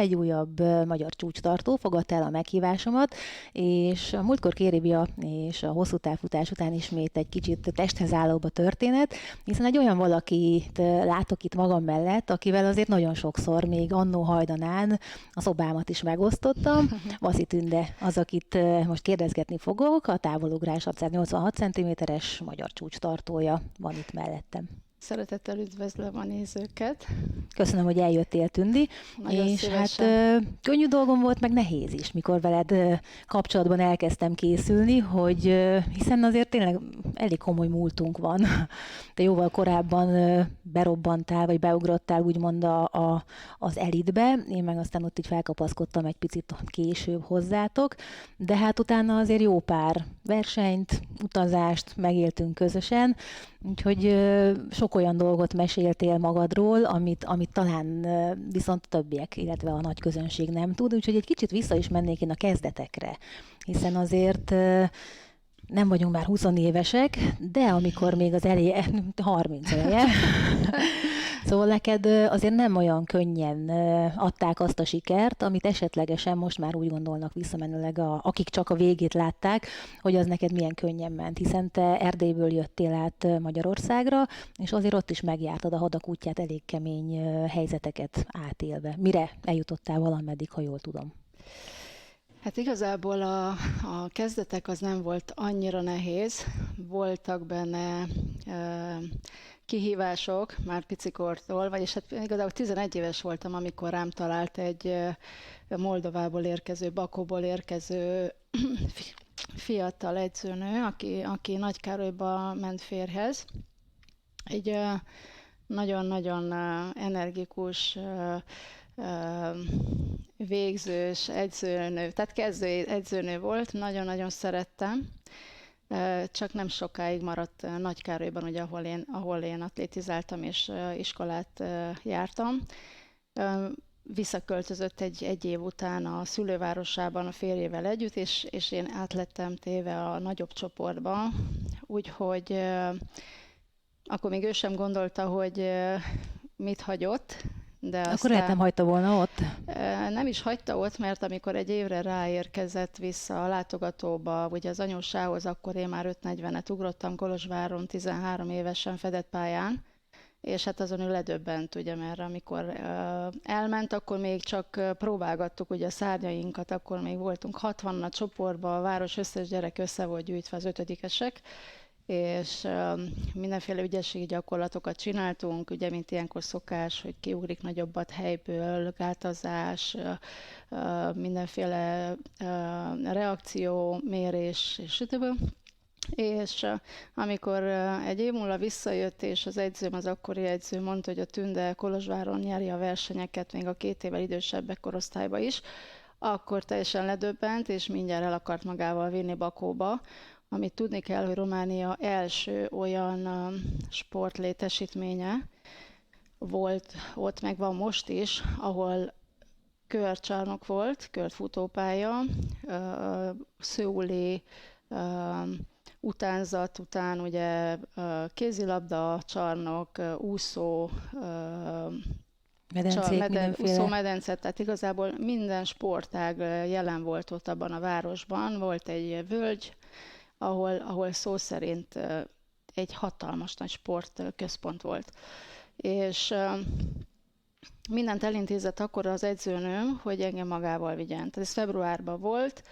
egy újabb magyar csúcstartó fogadta el a meghívásomat, és a múltkor Kéribia és a hosszú távfutás után ismét egy kicsit testhez állóbb a történet, hiszen egy olyan valakit látok itt magam mellett, akivel azért nagyon sokszor, még annó hajdanán a szobámat is megosztottam. Vaszi Tünde az, akit most kérdezgetni fogok, a távolugrás 686 cm-es magyar csúcstartója van itt mellettem. Szeretettel üdvözlöm a nézőket. Köszönöm, hogy eljöttél, Tündi. Nagyon és szívesen. hát könnyű dolgom volt, meg nehéz is, mikor veled kapcsolatban elkezdtem készülni, hogy hiszen azért tényleg elég komoly múltunk van. Te jóval korábban berobbantál, vagy beugrottál úgymond az elitbe, én meg aztán ott így felkapaszkodtam egy picit később hozzátok, de hát utána azért jó pár versenyt, utazást megéltünk közösen, úgyhogy sok olyan dolgot meséltél magadról, amit talán viszont többiek, illetve a nagy közönség nem tud, úgyhogy egy kicsit vissza is mennék én a kezdetekre, hiszen azért nem vagyunk már 20 évesek, de amikor még az eleje, 30 eleje, szóval neked azért nem olyan könnyen adták azt a sikert, amit esetlegesen most már úgy gondolnak visszamenőleg, akik csak a végét látták, hogy az neked milyen könnyen ment, hiszen te Erdélyből jöttél át Magyarországra, és azért ott is megjártad a hadak útját elég kemény helyzeteket átélve. Mire eljutottál valameddig, ha jól tudom? Hát igazából a kezdetek az nem volt annyira nehéz. Voltak benne kihívások már picikortól, vagyis hát igazából 11 éves voltam, amikor rám talált egy Moldovából érkező, Bakóból érkező fiatal edzőnő, aki Nagykárolyba ment férjhez. Egy nagyon-nagyon energikus, végzős edzőnő, tehát kezdő edzőnő volt, nagyon-nagyon szerettem. Csak nem sokáig maradt Nagykárolyban, ugye, ahol én atlétizáltam és iskolát jártam. Visszaköltözött egy év után a szülővárosában a férjével együtt, és én átlettem téve a nagyobb csoportba, úgyhogy akkor még ő sem gondolta, hogy mit hagyott, de Akkor lehet nem hagyta volna ott? Nem is hagyta ott, mert amikor egy évre ráérkezett vissza a látogatóba, ugye az anyósához, akkor én már 5.40-et ugrottam Kolozsváron 13 évesen fedett pályán, és hát azon ő ledöbbent, ugye, mert amikor elment, akkor még csak próbálgattuk ugye a szárnyainkat, akkor még voltunk 60 a csoportban, a város összes gyerek össze volt gyűjtve, az ötödikesek, és mindenféle ügyességi gyakorlatokat csináltunk, ugye, mint ilyenkor szokás, hogy kiugrik nagyobbat helyből, gátazás, mindenféle reakció, mérés, és stb. És amikor egy év múlva visszajött, és az edzőm, az akkori edző mondta, hogy a Tünde Kolozsváron nyeri a versenyeket, még a 2 évvel idősebbek korosztályba is, akkor teljesen ledöbbent, és mindjárt el akart magával vinni Bakóba, amit tudni kell, hogy Románia első olyan sportlétesítménye volt, ott meg van most is, ahol körcsarnok volt, körfutópálya, szöuli utánzat után ugye kézilabda, csarnok, úszó, Medencék, úszómedence, tehát igazából minden sportág jelen volt ott abban a városban. Volt egy völgy, ahol szó szerint egy hatalmas nagy sportközpont volt. És mindent elintézett akkor az edzőnőm, hogy engem magával vigyen. Tehát ez februárban volt,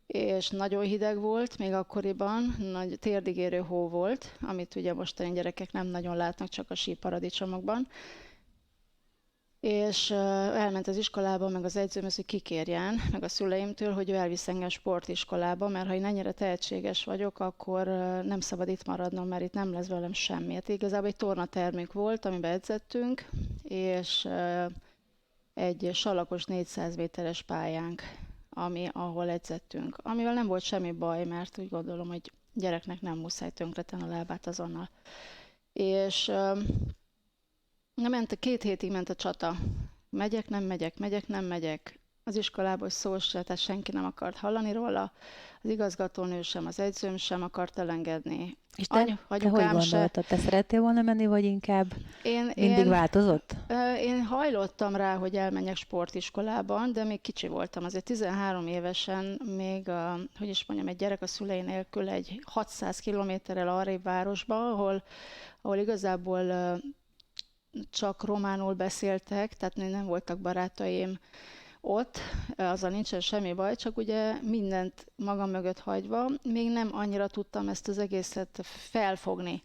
és nagyon hideg volt, még akkoriban, nagy térdigérő hó volt, amit ugye mostani gyerekek nem nagyon látnak, csak a síparadicsomokban. És elment az iskolába, meg az edzőmhöz, hogy kikérjen, meg a szüleimtől, hogy ő elvisz engem sportiskolába, mert ha én ennyire tehetséges vagyok, akkor nem szabad itt maradnom, mert itt nem lesz velem semmi. Hát igazából egy tornatermünk volt, amiben edzettünk, és egy salakos 400 méteres pályánk, ahol edzettünk. Amivel nem volt semmi baj, mert úgy gondolom, hogy gyereknek nem muszáj tönkretenni a lábát azonnal. És ment, 2 hétig ment a csata. Megyek, nem megyek, megyek, nem megyek. az iskolából szó se, tehát senki nem akart hallani róla. Az igazgatónő sem, az edzőm sem akart elengedni. És te hogy Anyukám se. gondoltad? Te szerettél volna menni, vagy inkább mindig változott? Én hajlottam rá, hogy elmenjek sportiskolában, de még kicsi voltam. Azért 13 évesen még, hogy is mondjam, egy gyerek a szülei nélkül egy 600 kilométerrel arrébb városba, ahol igazából csak románul beszéltek, tehát nem voltak barátaim ott, azzal nincsen semmi baj, csak ugye mindent magam mögött hagyva, még nem annyira tudtam ezt az egészet felfogni.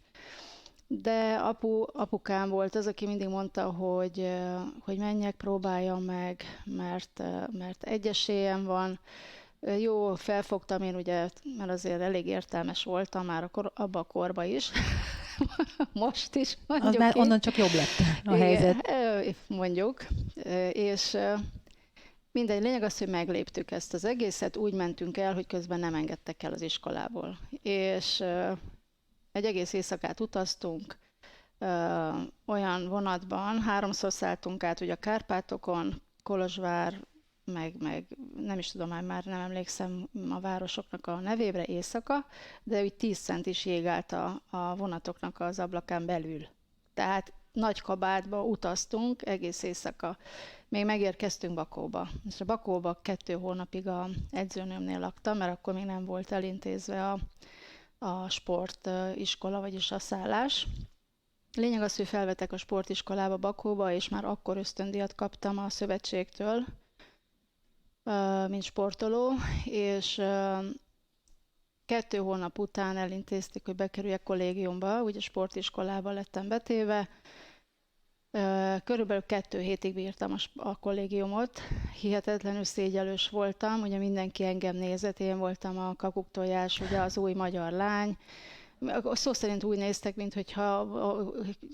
De apukám volt az, aki mindig mondta, hogy menjek, próbáljam meg, mert egy esélyem van. Jó, felfogtam én ugye, mert azért elég értelmes voltam már abban a korban is, most is mondjuk. Az már onnan csak jobb lett a helyzet. Mondjuk, és mindegy, lényeg az, hogy megléptük ezt az egészet, úgy mentünk el, hogy közben nem engedtek el az iskolából. És egy egész éjszakát utaztunk, olyan vonatban, 3-szor szálltunk át ugye a Kárpátokon, Kolozsvár, meg nem is tudom, már nem emlékszem a városoknak a nevébre éjszaka, de úgy 10 centis jég állt a vonatoknak az ablakán belül. Tehát nagy kabátba utaztunk egész éjszaka. Még megérkeztünk Bakóba. És a Bakóba 2 hónapig a edzőnőmnél laktam, mert akkor még nem volt elintézve a sportiskola, vagyis a szállás. Lényeg az, hogy felvettek a sportiskolába Bakóba, és már akkor ösztöndíjat kaptam a szövetségtől, mint sportoló, és 2 hónap után elintézték, hogy bekerüljek kollégiumba, ugye sportiskolába lettem betéve. Körülbelül 2 hétig bírtam a kollégiumot, hihetetlenül szégyellős voltam, ugye mindenki engem nézett, én voltam a kakuktojás, ugye az új magyar lány. Szó szerint úgy néztek, mintha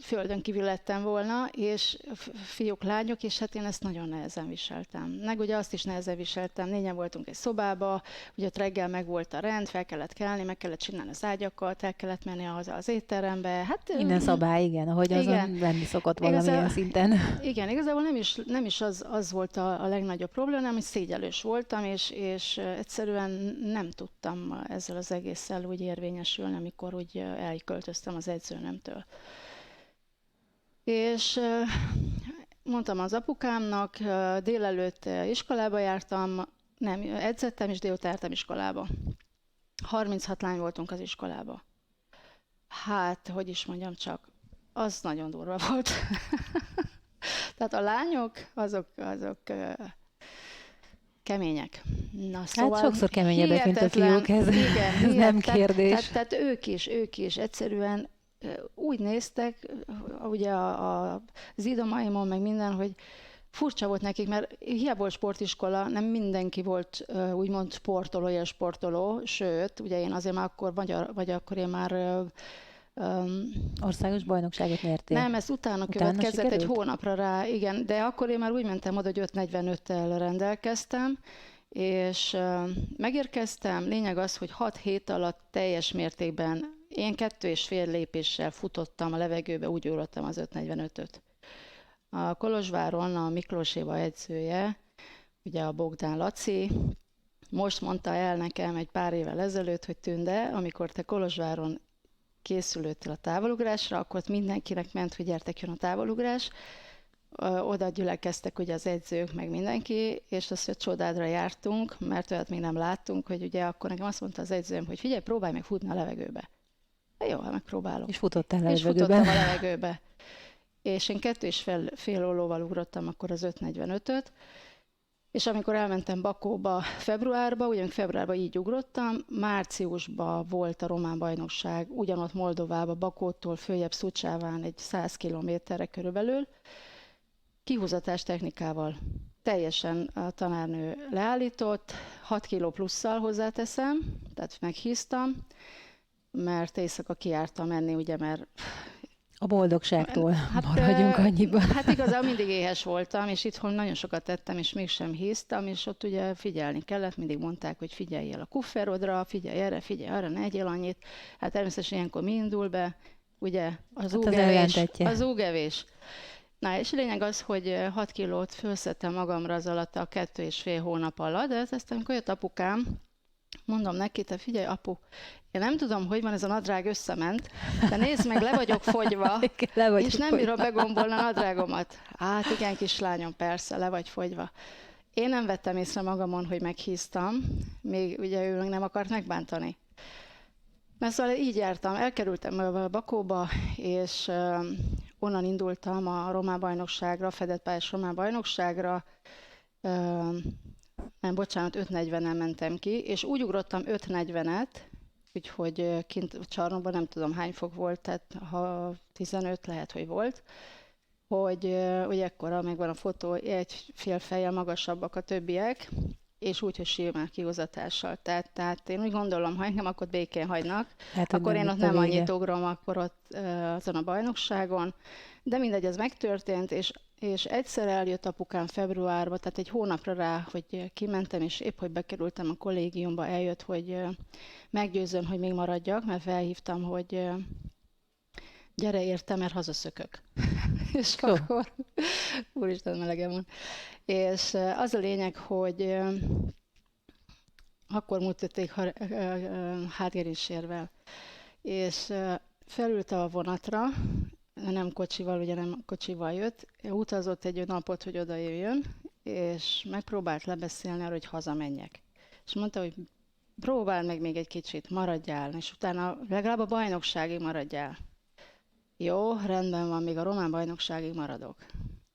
földön kívül lettem volna, és fiúk, lányok, és hát én ezt nagyon nehezen viseltem. Meg ugye azt is nehezen viseltem, 4-en voltunk egy szobába, ugye ott reggel meg volt a rend, fel kellett kelni, meg kellett csinálni az ágyakat, el kellett menni haza az étterembe. Hát, Minden szabály, igen, ahogy azon lenni szokott valamilyen szinten. Igen, igazából nem is az volt a legnagyobb probléma, hanem hogy szégyellős voltam, és egyszerűen nem tudtam ezzel az egésszel úgy érvényesülni, amikor úgy elköltöztem az edzőnemtől. És mondtam az apukámnak, délelőtt iskolába jártam, nem, edzettem, és délután jártam iskolába. 36 lány voltunk az iskolába. Hát, hogy is mondjam csak, az nagyon durva volt. Tehát a lányok, azok kemények. Na, szóval hát sokszor keményebbek, mint a fiúk, ez nem kérdés. Tehát ők is egyszerűen úgy néztek, ugye az idomaimon, meg minden, hogy furcsa volt nekik, mert hiába volt sportiskola, nem mindenki volt úgymond sportoló, sőt, ugye én azért már akkor, vagy akkor én már országos bajnokságot nyertél? Nem, ez utána következett egy hónapra rá, igen, de akkor én már úgy mentem oda, hogy 5:45-tel rendelkeztem, és megérkeztem, lényeg az, hogy 6 hét alatt teljes mértékben én 2,5 lépéssel futottam a levegőbe, úgy ugrottam az 5:45-öt. A Kolozsváron a Miklóséva edzője, ugye a Bogdán Laci, most mondta el nekem egy pár évvel ezelőtt, hogy Tünde, amikor te Kolozsváron készülődtél a távolugrásra, akkor ott mindenkinek ment, hogy gyertek, jön a távolugrás. Oda gyülekeztek ugye az edzők, meg mindenki, és azt, hogy csodádra jártunk, mert olyat még nem láttunk, hogy ugye akkor nekem azt mondta az edzőm, hogy figyelj, próbálj meg futni a levegőbe. Jó, hát megpróbálok. És futottál a levegőbe? És futottam a levegőbe. És én 2,5 ollóval ugrottam akkor az 5:45-öt, és amikor elmentem Bakóba februárba, ugye februárban így ugrottam, márciusban volt a román bajnokság, ugyanott Moldovába, Bakótól följebb Szucsáván egy 100 kilométerre körülbelül, kihúzatás technikával. Teljesen a tanárnő leállított, 6 kiló plusszal hozzáteszem, tehát meghíztam, mert éjszaka kijártam menni, ugye, mert a boldogságtól maradjunk annyiban. Hát igazából mindig éhes voltam, és itthon nagyon sokat tettem, és mégsem híztam, és ott ugye figyelni kellett, mindig mondták, hogy figyeljél a kufferodra, figyelj erre, figyelj arra, ne egyél annyit. Hát természetesen ilyenkor mi indul be, ugye, az úgevés. Na, és lényeg az, hogy 6 kilót fölszedtem magamra az alatt a 2,5 hónap alatt, de ezt amikor jött apukám, mondom neki, te figyelj, apu, én nem tudom, hogy van ez a nadrág összement, de nézd meg, le vagyok fogyva, Le vagyok és nem fogyva. bírom begombolni a nadrágomat. Hát igen, kislányom, persze, le vagy fogyva. Én nem vettem észre magamon, hogy meghíztam, még ugye ő meg nem akart megbántani. Na szóval így jártam, elkerültem a Bakóba, és onnan indultam a román bajnokságra, fedett pályás román bajnokságra. Nem, bocsánat, 5:40-en mentem ki, és úgy ugrottam 5:40-et, úgyhogy kint a csarnokban nem tudom hány fok volt, tehát ha 15 lehet, hogy volt, hogy ugye ekkora megvan a fotó, egy fél fejjel magasabbak a többiek, és úgy, hogy simán kihozatással. Tehát én úgy gondolom, ha engem akkor békén hagynak, Hát, hogy akkor én nem ott itt a nem vége. annyit ugrom, akkor ott azon a bajnokságon. De mindegy, ez megtörtént, és egyszer eljött apukám februárba, tehát egy hónapra rá, hogy kimentem, és épp, hogy bekerültem a kollégiumba, eljött, hogy meggyőzön, hogy még maradjak, mert felhívtam, hogy gyere érte, mert hazaszökök. És Jó. akkor, úristen, melegem van. És az a lényeg, hogy akkor mutatték hátgerincérvel. És felült a vonatra, nem kocsival, ugye nem kocsival jött, utazott egy napot, hogy oda jöjjön, és megpróbált lebeszélni arra, hogy hazamenjek. És mondta, hogy próbáld meg még egy kicsit, maradjál, és utána legalább a bajnokságig maradjál. Jó, rendben van, még a román bajnokságig maradok.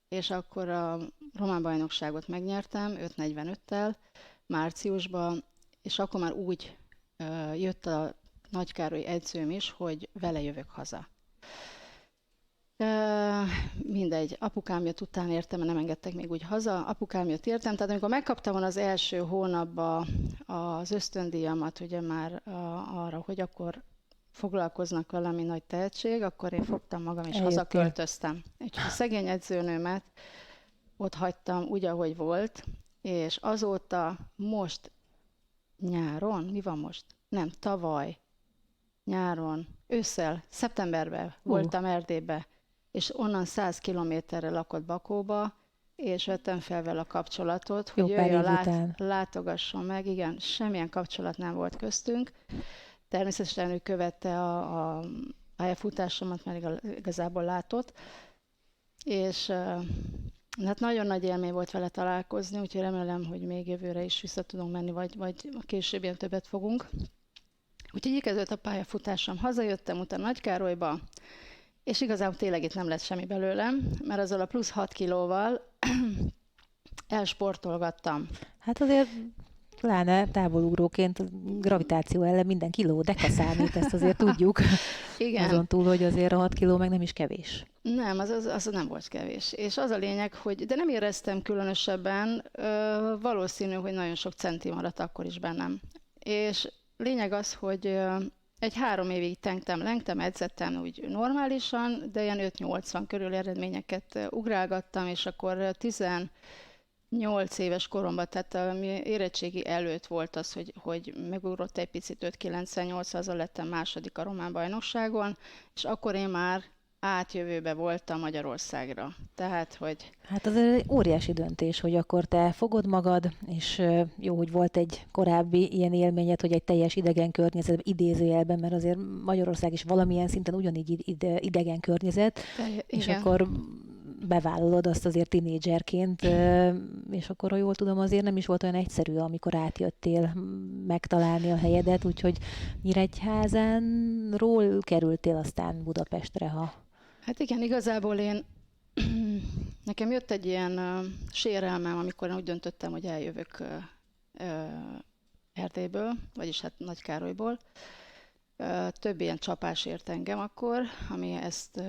És akkor a román bajnokságot megnyertem 5:45-tel márciusban, és akkor már úgy jött a Nagykároly edzőm is, hogy vele jövök haza. Mindegy, apukám jött utána értem, mert nem engedtek még úgy haza, apukám jött értem, tehát amikor megkaptam volna az első hónapban az ösztöndíjamat, ugye már arra, hogy akkor foglalkoznak valami nagy tehetség, akkor én fogtam magam és Eljöttél. hazaköltöztem. Úgyhogy a szegény edzőnőmet ott hagytam úgy, ahogy volt, és azóta most nyáron, mi van most? Nem, tavaly nyáron, ősszel, szeptemberben voltam Erdélybe, és onnan 100 kilométerre lakott Bakóba, és vettem fel vele a kapcsolatot, hogy Jó pár jöjjön, év után. látogasson meg. Igen, semmilyen kapcsolat nem volt köztünk. Természetesen ő követte a pályafutásomat, mert igazából látott, és hát nagyon nagy élmény volt vele találkozni, úgyhogy remélem, hogy még jövőre is vissza tudunk menni, vagy később ilyen többet fogunk. Úgyhogy így kezdődött a pályafutásom. Hazajöttem utána Nagykárolyba, és igazából tényleg itt nem lett semmi belőlem, mert azzal a plusz 6 kilóval elsportolgattam. Hát azért pláne távolugróként a gravitáció ellen minden kiló deka számít, ezt azért tudjuk. Igen. Azon túl, hogy azért a 6 kiló meg nem is kevés. Nem, az nem volt kevés. És az a lényeg, hogy, de nem éreztem különösebben, valószínű, hogy nagyon sok centi maradt akkor is bennem. És lényeg az, hogy egy 3 évig lengtem, edzettem úgy normálisan, de ilyen 5-80 körül eredményeket ugrálgattam, és akkor 18 éves koromban, tehát a érettségi előtt volt az, hogy megugrott egy picit 5,98, azzal lettem második a román bajnokságon, és akkor én már átjövőbe voltam Magyarországra. Tehát, hogy Hát az egy óriási döntés, hogy akkor te fogod magad, és jó, hogy volt egy korábbi ilyen élményed, hogy egy teljes idegen környezet, idézőjelben, mert azért Magyarország is valamilyen szinten ugyanígy idegen környezet, és igen. akkor bevállalod azt azért tinédzserként, és akkor, ha jól tudom, azért nem is volt olyan egyszerű, amikor átjöttél megtalálni a helyedet, úgyhogy Nyíregyházánról kerültél aztán Budapestre, ha... Hát igen, igazából nekem jött egy ilyen sérelmem, amikor én úgy döntöttem, hogy eljövök Erdélyből, vagyis hát Nagykárolyból. Több ilyen csapás ért engem akkor, ami ezt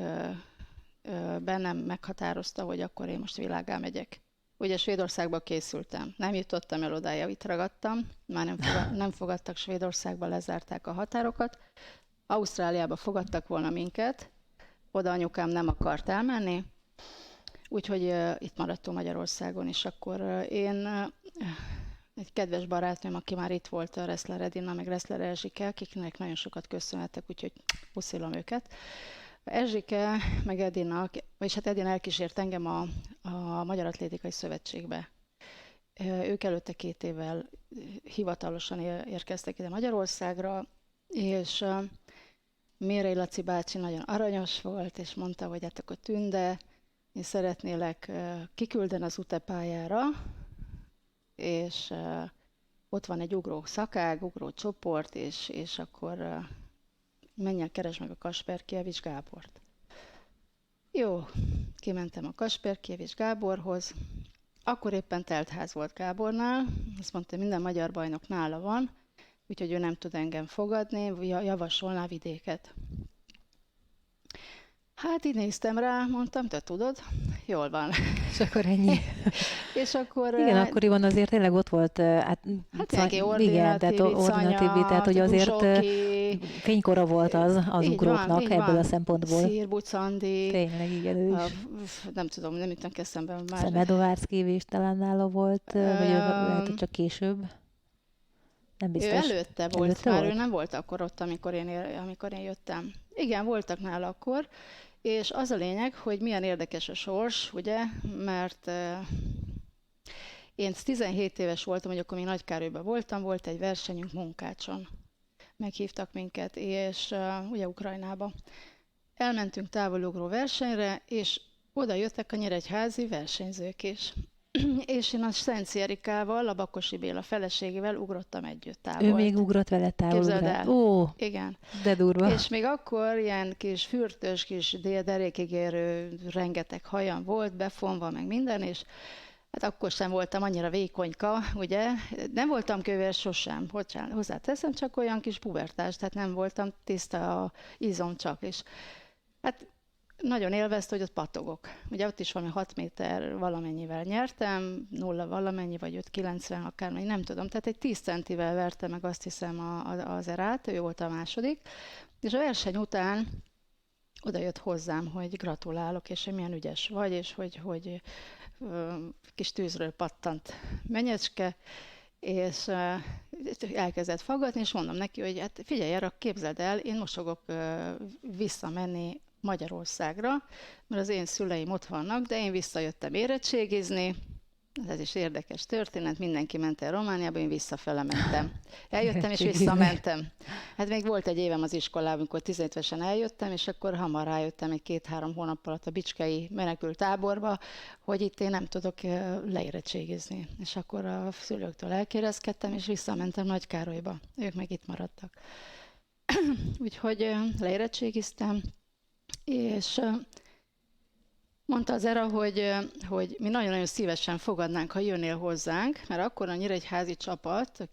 bennem meghatározta, hogy akkor én most világgá megyek. Ugye Svédországba készültem. Nem jutottam el odáig, itt ragadtam. Már nem fogadtak Svédországba, lezárták a határokat. Ausztráliába fogadtak volna minket, oda anyukám nem akart elmenni, úgyhogy itt maradtunk Magyarországon, és akkor én egy kedves barátnőm, aki már itt volt, a Reszler Edina, meg Reszler Erzsike, akiknek nagyon sokat köszönhetek, úgyhogy puszilom őket. Erzsike, meg Edinak, vagyis hát Edin elkísért engem a Magyar Atlétikai Szövetségbe. Ők előtte 2 évvel hivatalosan érkeztek ide Magyarországra, és Mérei Laci bácsi nagyon aranyos volt, és mondta, hogy hát akkor Tünde, én szeretnélek kiküldeni az UTE-pályára, és ott van egy ugró szakág, ugró csoport, és akkor menjen, keresd meg a Kasperkievics Gábort. Jó, kimentem a Kasperkievics Gáborhoz, akkor éppen teltház volt Gábornál, azt mondta, hogy minden magyar bajnok nála van, úgyhogy ő nem tud engem fogadni, javasolná Vidéket. Hát így néztem rá, mondtam, te tudod, jól van. És akkor ennyi. És akkor... Igen, akkoriban azért tényleg ott volt, Hát neki ordinatív, tehát hogy azért Guzsóki, fénykora volt az így ugróknak így ebből van. a szempontból. Szirbuc Andi, Tényleg, igen, ő is. nem tudom, nem jutunk eszembe már. Szemedovárszki is talán nála volt, vagy lehet, hogy csak később. Nem Ő biztos. előtte volt már, ő nem volt akkor ott, amikor én jöttem. Igen, voltak nála akkor, és az a lényeg, hogy milyen érdekes a sors, ugye, mert én 17 éves voltam, hogy akkor még Nagykárolyban voltam, volt egy versenyünk Munkácson. Meghívtak minket, és ugye Ukrajnába. Elmentünk távolugró versenyre, és oda jöttek a nyíregyházi versenyzők is. És én a Szenci Erikával, a Bakosi Béla feleségével ugrottam együtt távolt. Ő még ugrott vele Képzeld távolra. el. Ó, Igen. de durva. És még akkor ilyen kis fürtös, kis derékig érő, rengeteg hajam volt, befonva, meg minden, és hát akkor sem voltam annyira vékonyka, ugye? Nem voltam kövér sosem, hozzáteszem, csak olyan kis pubertás, tehát nem voltam tiszta a izom csak, és hát nagyon élvezte, hogy ott pattogok. Ugye ott is valami 6 méter valamennyivel nyertem, 0 valamennyi, vagy 5,90 akármennyi, nem tudom. Tehát egy 10 centivel verte meg azt hiszem az Erát, ő volt a második. És a verseny után oda jött hozzám, hogy gratulálok, és hogy milyen ügyes vagy, és hogy kis tűzről pattant menyecske, és elkezdett faggatni, és mondom neki, hogy hát figyelj, arra képzeld el, én most fogok visszamenni Magyarországra, mert az én szüleim ott vannak, de én visszajöttem érettségizni, ez is érdekes történet, mindenki ment el Romániába, én visszafele mentem. Eljöttem és visszamentem. Hát még volt egy évem az iskolában, amikor 15 évesen eljöttem, és akkor hamar rájöttem egy 2-3 hónap alatt a bicskei menekült táborba, hogy itt én nem tudok leérettségizni. És akkor a szülőktől elkérezkedtem, és visszamentem Nagykárolyba. Ők meg itt maradtak. Úgyhogy leérettségiztem, és mondta az Era, hogy mi nagyon-nagyon szívesen fogadnánk, ha jönnél hozzánk, mert akkor a nyíregyházi csapat,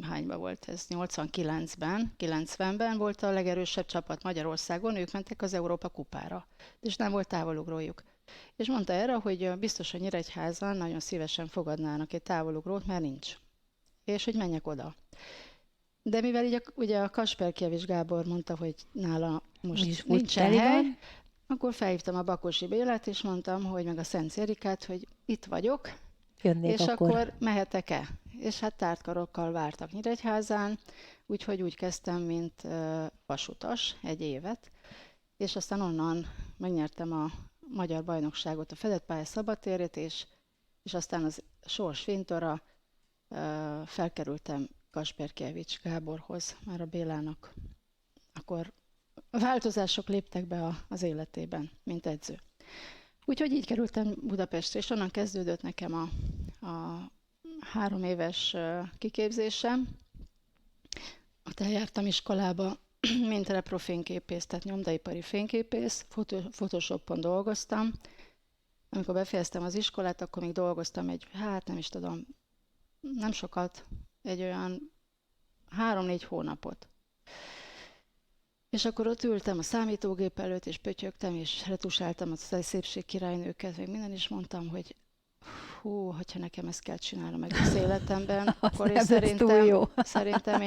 hányban volt ez, 89-ben, 90-ben volt a legerősebb csapat Magyarországon, ők mentek az Európa kupára, és nem volt távolugrójuk. És mondta Era, hogy biztos, hogy Nyíregyházan nagyon szívesen fogadnának egy távolugrót, mert nincs. És hogy menjek oda. De mivel így ugye a Kasperkievics Gábor mondta, hogy nála most nincsen hely, akkor felhívtam a Bakosi Bélát, és mondtam, hogy meg a Szenci Erikát, hogy itt vagyok, jönnék és akkor mehetek-e? És hát tártkarokkal vártak Nyíregyházán, úgyhogy úgy kezdtem, mint vasutas, egy évet, és aztán onnan megnyertem a magyar bajnokságot, a fedett pálya szabadtérét, és aztán az sors fintora felkerültem Kasperkievics Gáborhoz, már a Bélának. Akkor változások léptek be az életében, mint edző. Úgyhogy így kerültem Budapestre, és onnan kezdődött nekem a 3 éves kiképzésem. Ott eljártam iskolába, mint reprofényképész, tehát nyomdaipari fényképész, Photoshopon dolgoztam. Amikor befejeztem az iskolát, akkor még dolgoztam nem is tudom, nem sokat, egy olyan 3-4 hónapot. És akkor ott ültem a számítógép előtt, és pötyögtem, és retusáltam a szépségkirálynőket, meg minden, is mondtam, hogy hogyha nekem ezt kell csinálnom egész életemben, akkor én szerintem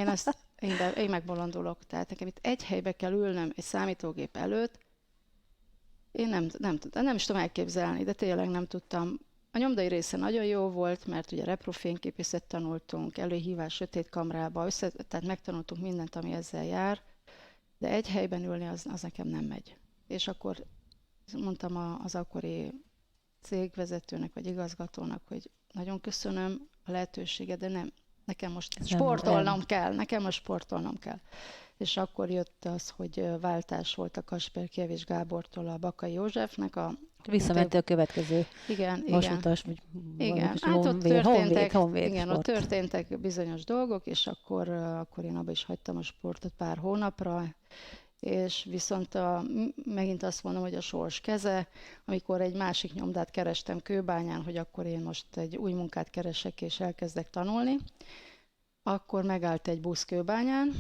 én megbolondulok. Tehát nekem itt egy helybe kell ülnöm egy számítógép előtt, én nem is tudom elképzelni, de tényleg nem tudtam. A nyomdai része nagyon jó volt, mert ugye reprofényképészet tanultunk, előhívás sötét kamrába, tehát megtanultunk mindent, ami ezzel jár, de egy helyben ülni az nekem nem megy. és akkor mondtam az akkori cégvezetőnek vagy igazgatónak, hogy nagyon köszönöm a lehetőséget, de nem, nekem most Ez nekem most sportolnom kell. És akkor jött az, hogy váltás volt a Kasper Kievics Gábortól a Bakai Józsefnek. Visszamentél a következő igen, vasutas, vagy igen. Hát ott történtek bizonyos dolgok, és akkor én abba is hagytam a sportot pár hónapra, és viszont megint azt mondom, hogy a sors keze, amikor egy másik nyomdát kerestem Kőbányán, hogy akkor én most egy új munkát keresek, és elkezdek tanulni, akkor megállt egy busz Kőbányán,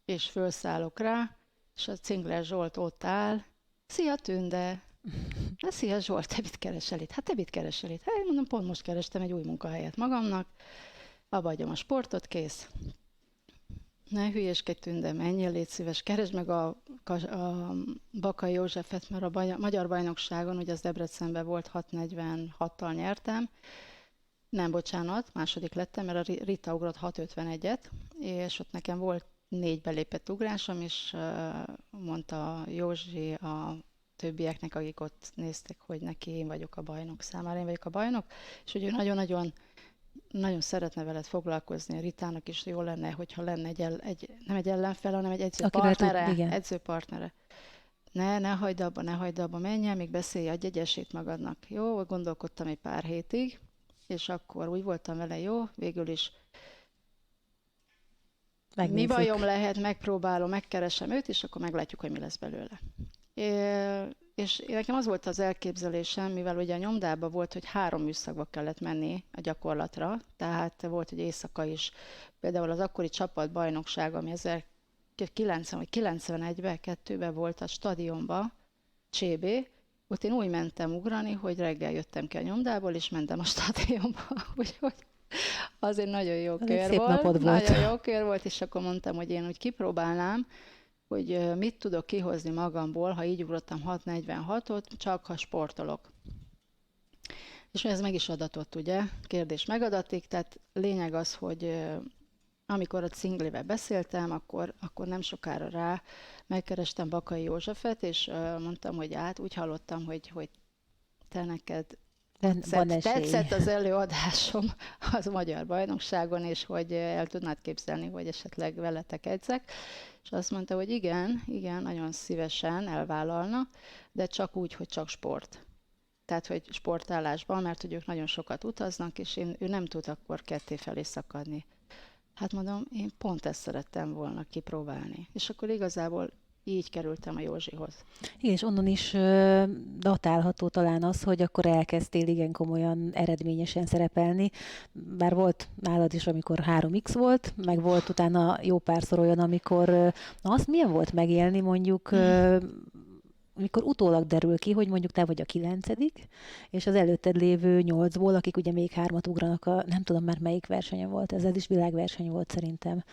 és fölszállok rá, és a Cingler Zsolt ott áll. Szia, Tünde! Na, szia, Zsolt, te mit keresel itt? Hát te mit keresel itt? Hát én mondom, pont most kerestem egy új munkahelyet magamnak, abba hagyom a sportot, kész. Ne hülyéskedj, Tünde, menjél, légy szíves, keresd meg a Bakai Józsefet, mert a magyar bajnokságon, ugye az Debrecenben volt, 6:46-tal nyertem. Nem, bocsánat, második lettem, mert a Rita ugrott 6:51-et, és ott nekem volt 4 belépett ugrásom, és mondta Józsi a többieknek, akik ott néztek, hogy neki én vagyok a bajnok, számára én vagyok a bajnok, és hogy ő nagyon-nagyon nagyon szeretne veled foglalkozni, a Ritának is jó lenne, hogyha lenne nem egy ellenfele, hanem egy edzőpartnere. Ne hagyd abba, menj el, még beszélj, adj egy esélyt magadnak. Jó, gondolkodtam egy pár hétig, és akkor úgy voltam vele, jó, végül is megnézzük. Mi bajom lehet, megpróbálom, megkeresem őt, és akkor meglátjuk, hogy mi lesz belőle. És nekem az volt az elképzelésem, mivel ugye a nyomdában volt, hogy 3 műszakba kellett menni a gyakorlatra, tehát volt, hogy éjszaka is, például az akkori csapatbajnokság, ami 1990 vagy 91-ben, 2-ben volt a stadionba, Csébe, ott én úgy mentem ugrani, hogy reggel jöttem ki a nyomdából, és mentem a stadionba, úgyhogy az egy nagyon jó kör volt. Nagyon jó kör volt, és akkor mondtam, hogy én úgy kipróbálnám, hogy mit tudok kihozni magamból, ha így ugrottam 6:46-ot, csak ha sportolok. És ez meg is adatott, ugye? Kérdés megadatik, tehát lényeg az, hogy amikor a Cinglivel beszéltem, akkor nem sokára rá megkerestem Bakai Józsefet, és mondtam, hogy úgy hallottam, hogy te neked tetszett az előadásom az magyar bajnokságon, és hogy el tudnád képzelni, hogy esetleg veletek edzek. És azt mondta, hogy igen, nagyon szívesen elvállalna, de csak úgy, hogy csak sport. Tehát, hogy sportállásban, mert hogy ők nagyon sokat utaznak, és ő nem tud akkor ketté felé szakadni. Hát mondom, én pont ezt szerettem volna kipróbálni. És akkor igazából így kerültem a Józsihoz. Igen, és onnan is datálható talán az, hogy akkor elkezdtél igen komolyan, eredményesen szerepelni. Bár volt nálad is, amikor 3x volt, meg volt utána jó párszor olyan, amikor, na azt milyen volt megélni mondjuk, amikor utólag derül ki, hogy mondjuk te vagy a 9., és az előtted lévő 8-ból, akik ugye még 3-at ugranak, nem tudom már melyik versenye volt, ez is világverseny volt szerintem.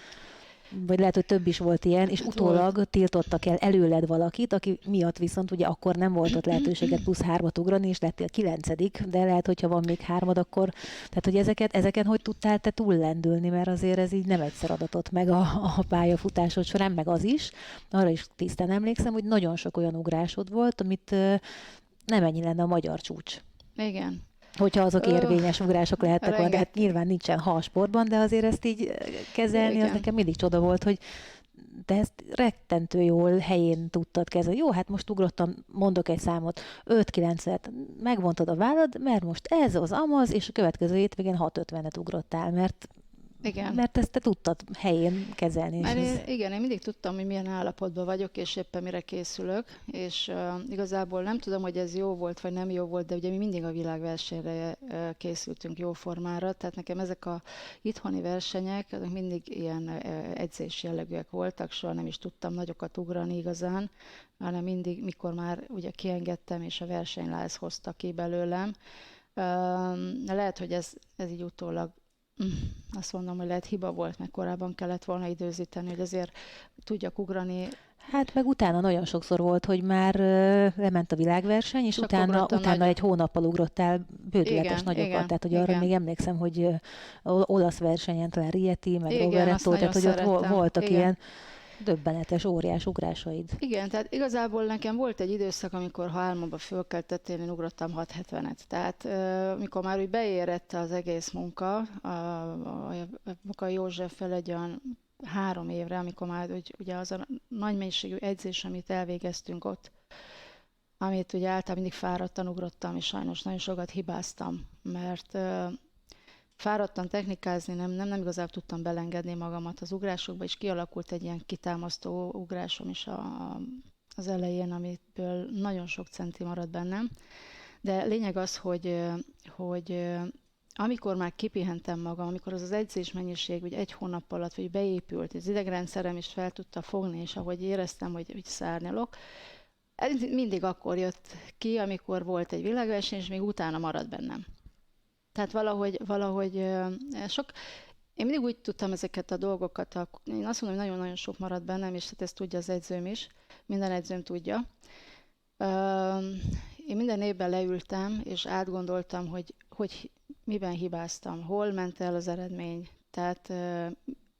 Vagy lehet, hogy több is volt ilyen, és utólag tiltottak el előled valakit, aki miatt viszont ugye akkor nem volt ott lehetőséget plusz 3-at ugrani, és lettél 9., de lehet, hogyha van még 3, akkor... Tehát, hogy ezeken hogy tudtál te túllendülni, mert azért ez így nem egyszer adatott meg a pályafutásod során, meg az is. Arra is tisztán emlékszem, hogy nagyon sok olyan ugrásod volt, amit nem ennyi lenne a magyar csúcs. Igen. Hogyha azok érvényes ugrások lehettek volna, de hát nyilván nincsen ha a sportban, de azért ezt így kezelni, az nekem mindig csoda volt, hogy te ezt rettentő jól helyén tudtad kezelni. Jó, hát most ugrottam, mondok egy számot, 5-9-et, megvontad a vállad, mert most ez az amaz, és a következő hétvégén 6:50-et ugrottál, mert ezt te tudtad helyén kezelni. Igen, én mindig tudtam, hogy milyen állapotban vagyok, és éppen mire készülök, és igazából nem tudom, hogy ez jó volt, vagy nem jó volt, de ugye mi mindig a világversenyre készültünk jó formára, tehát nekem ezek a itthoni versenyek azok mindig ilyen edzés jellegűek voltak, soha nem is tudtam nagyokat ugrani igazán, hanem mindig, mikor már ugye kiengedtem, és a versenyláz hozta ki belőlem. Lehet, hogy ez így utólag azt mondom, hogy lehet hiba volt, mert korábban kellett volna időzíteni, hogy azért tudjak ugrani. Hát meg utána nagyon sokszor volt, hogy már lement a világverseny, és utána egy hónappal ugrottál bődületes nagyokat. Tehát, hogy arra még emlékszem, hogy olasz versenyen talán Rieti, meg Roveretto, tehát hogy ott voltak ilyen. Döbbenetes, óriás ugrásaid. Igen, tehát igazából nekem volt egy időszak, amikor ha álmomba fölkeltettél, én ugrottam 670-et. Tehát mikor már úgy beérett az egész munka, a Józseffel egy olyan 3 évre, amikor már ugye az a nagy mennyiségű edzés, amit elvégeztünk ott, amit ugye általában mindig fáradtan ugrottam, és sajnos nagyon sokat hibáztam, mert fáradtan technikázni nem igazán tudtam belengedni magamat az ugrásokba, és kialakult egy ilyen kitámasztó ugrásom is az elején, amiből nagyon sok centi maradt bennem. De lényeg az, hogy amikor már kipihentem magam, amikor az edzés mennyiség ugye 1 hónap alatt vagy beépült, az idegrendszerem is fel tudta fogni, és ahogy éreztem, hogy szárnyalok, ez mindig akkor jött ki, amikor volt egy világverseny, és még utána maradt bennem. Tehát valahogy én mindig úgy tudtam ezeket a dolgokat, én azt mondom, hogy nagyon-nagyon sok maradt bennem, és hát ezt tudja az edzőm is, minden edzőm tudja. Én minden évben leültem, és átgondoltam, hogy miben hibáztam, hol ment el az eredmény. Tehát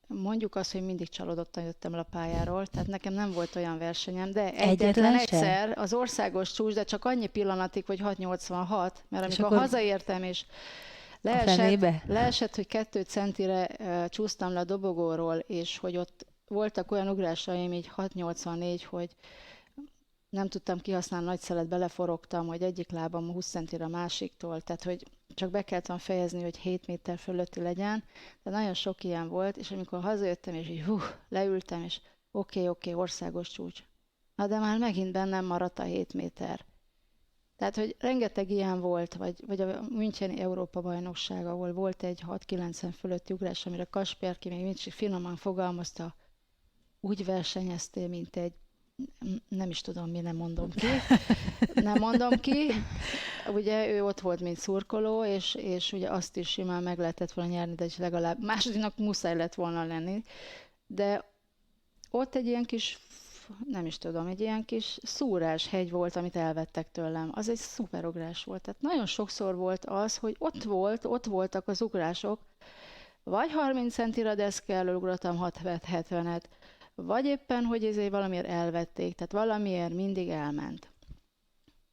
mondjuk azt, hogy mindig csalódottan jöttem le a pályáról, tehát nekem nem volt olyan versenyem, de egyetlen egyszer az országos csúcs, de csak annyi pillanatig, hogy 686, mert amikor hazaértem, és leesett, hogy 2 centire csúsztam le a dobogóról, és hogy ott voltak olyan ugrásaim, így 684, hogy nem tudtam kihasználni, nagy szelet beleforogtam, hogy egyik lábam 20 centire a másiktól, tehát hogy csak be kellett volna fejezni, hogy 7 méter fölötti legyen, de nagyon sok ilyen volt, és amikor hazajöttem, és így leültem, és oké, országos csúcs. Na de már megint bennem maradt a 7 méter. Tehát, hogy rengeteg ilyen volt, vagy a Müncheni Európa-bajnokság, ahol volt egy 6-90 fölötti ugrás, amire Kasperki még mindig finoman fogalmazta, úgy versenyeztél, mint egy, nem is tudom mi, nem mondom ki. Ugye ő ott volt, mint szurkoló, és ugye azt is simán meg lehetett volna nyerni, de is legalább másodiknak muszáj lett volna lenni. De ott egy ilyen kis, nem is tudom, egy ilyen kis szúrás hegy volt, amit elvettek tőlem. Az egy szuper ugrás volt. Tehát nagyon sokszor volt az, hogy ott voltak az ugrások, vagy 30 centire deszka elől ugrottam 670-et, vagy éppen, hogy ezért valamiért elvették, tehát valamiért mindig elment.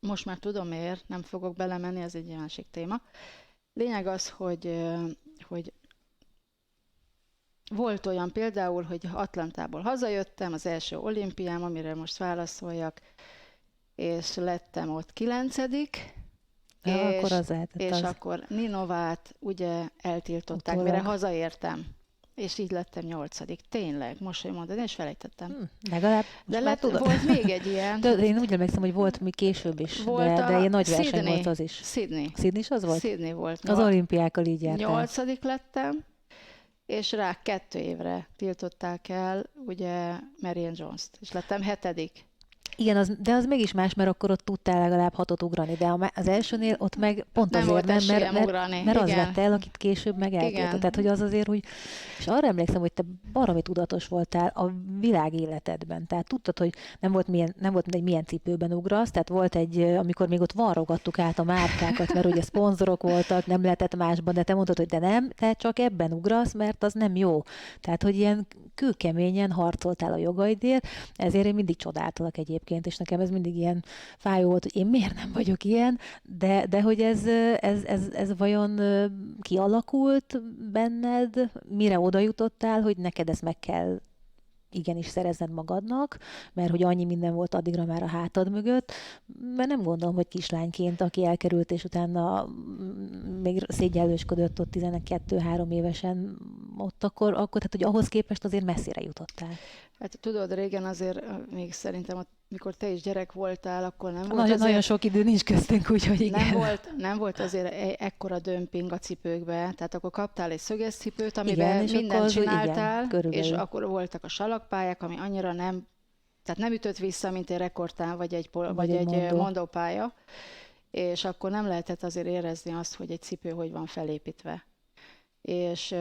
Most már tudom miért, nem fogok belemenni, ez egy másik téma. Lényeg az, hogy volt olyan például, hogy Atlantából hazajöttem, az első olimpiám, amire most válaszoljak, és lettem ott 9. és akkor Ninovát ugye eltiltották, mire hazaértem. És így lettem 8. Tényleg, most, hogy mondod, én is felejtettem. Legalább de volt még egy ilyen. De én úgy emlékszem, hogy volt még később is, volt de ilyen nagy verseny Sydney, volt az is. Sydney is az volt? Sydney volt. Az olimpiákkal így jártál. 8. lettem, és rá 2 évre tiltották el ugye Marian Jones-t, és lettem 7. Igen, de az mégis más, mert akkor ott tudtál legalább 6-ot ugrani, de az elsőnél ott meg pont nem azért nem, mert az igen. lett el, akit később meg eltiltott. Tehát, hogy az azért úgy, és arra emlékszem, hogy te baromi tudatos voltál a világ életedben. Tehát tudtad, hogy nem volt mindegy, milyen cipőben ugrasz, tehát volt egy, amikor még ott varrogattuk át a márkákat, mert ugye szponzorok voltak, nem lehetett másban, de te mondtad, hogy de nem, te csak ebben ugrasz, mert az nem jó. Tehát, hogy ilyen kőkeményen harcoltál a jogaidért, ezért én mindig csodáltalak egyébként, és nekem ez mindig ilyen fájó volt, hogy én miért nem vagyok ilyen, de hogy ez vajon kialakult benned, mire oda jutottál, hogy neked ezt meg kell igenis szerezned magadnak, mert hogy annyi minden volt addigra már a hátad mögött, mert nem gondolom, hogy kislányként, aki elkerült, és utána még szégyellősködött ott 12-3 évesen ott, akkor tehát, hogy ahhoz képest azért messzire jutottál. Hát tudod, régen azért még szerintem, mikor te is gyerek voltál, akkor nem volt nagyon sok idő nincs köztünk, úgyhogy igen. Nem volt azért ekkora dömping a cipőkbe, tehát akkor kaptál egy szöges cipőt, amiben mindent csináltál, és akkor voltak a salakpályák, ami annyira tehát nem ütött vissza, mint egy rekordtán, vagy egy mondópálya, és akkor nem lehetett azért érezni azt, hogy egy cipő hogy van felépítve. És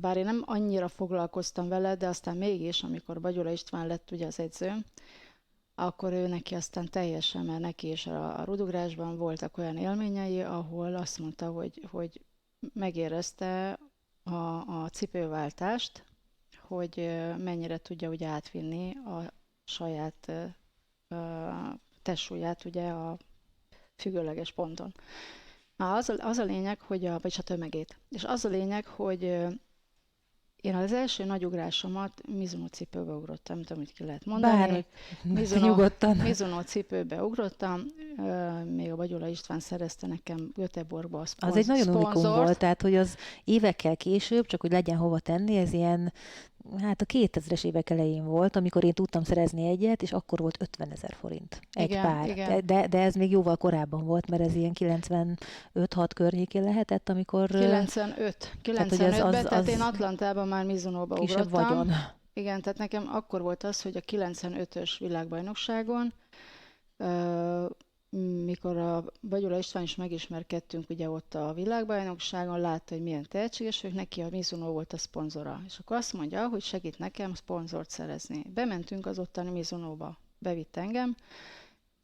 bár én nem annyira foglalkoztam vele, de aztán mégis, amikor Bagyula István lett ugye az edzőm, akkor ő neki aztán teljesen, mert neki is a rudugrásban voltak olyan élményei, ahol azt mondta, hogy megérezte a cipőváltást, hogy mennyire tudja ugye átvinni a saját testsúlyát ugye a függőleges ponton. Az a lényeg, vagyis a tömegét. És az a lényeg, hogy én az első nagy ugrásomat Mizuno cipőbe ugrottam, nem tudom, hogy ki lehet mondani. Nyugodtan. Mizuno cipőbe ugrottam, még a Bagyula István szerezte nekem Göteborgba a Az egy nagyon unikum volt, tehát hogy az évekkel később, csak hogy legyen hova tenni, ez ilyen, hát a 2000-es évek elején volt, amikor én tudtam szerezni egyet, és akkor volt 50 000 forint egy Igen, pár. igen. De ez még jóval korábban volt, mert ez ilyen 95-6 környékén lehetett, amikor... 95-ben, tehát én Atlantában már Mizunóba kisebb ugrottam. vagyon. Igen, tehát nekem akkor volt az, hogy a 95-ös világbajnokságon, mikor a Bagyula István is megismerkedtünk ugye ott a világbajnokságon, látta, hogy milyen tehetséges, hogy neki a Mizuno volt a szponzora. És akkor azt mondja, hogy segít nekem szponzort szerezni. Bementünk az ottani Mizunóba, bevitt engem,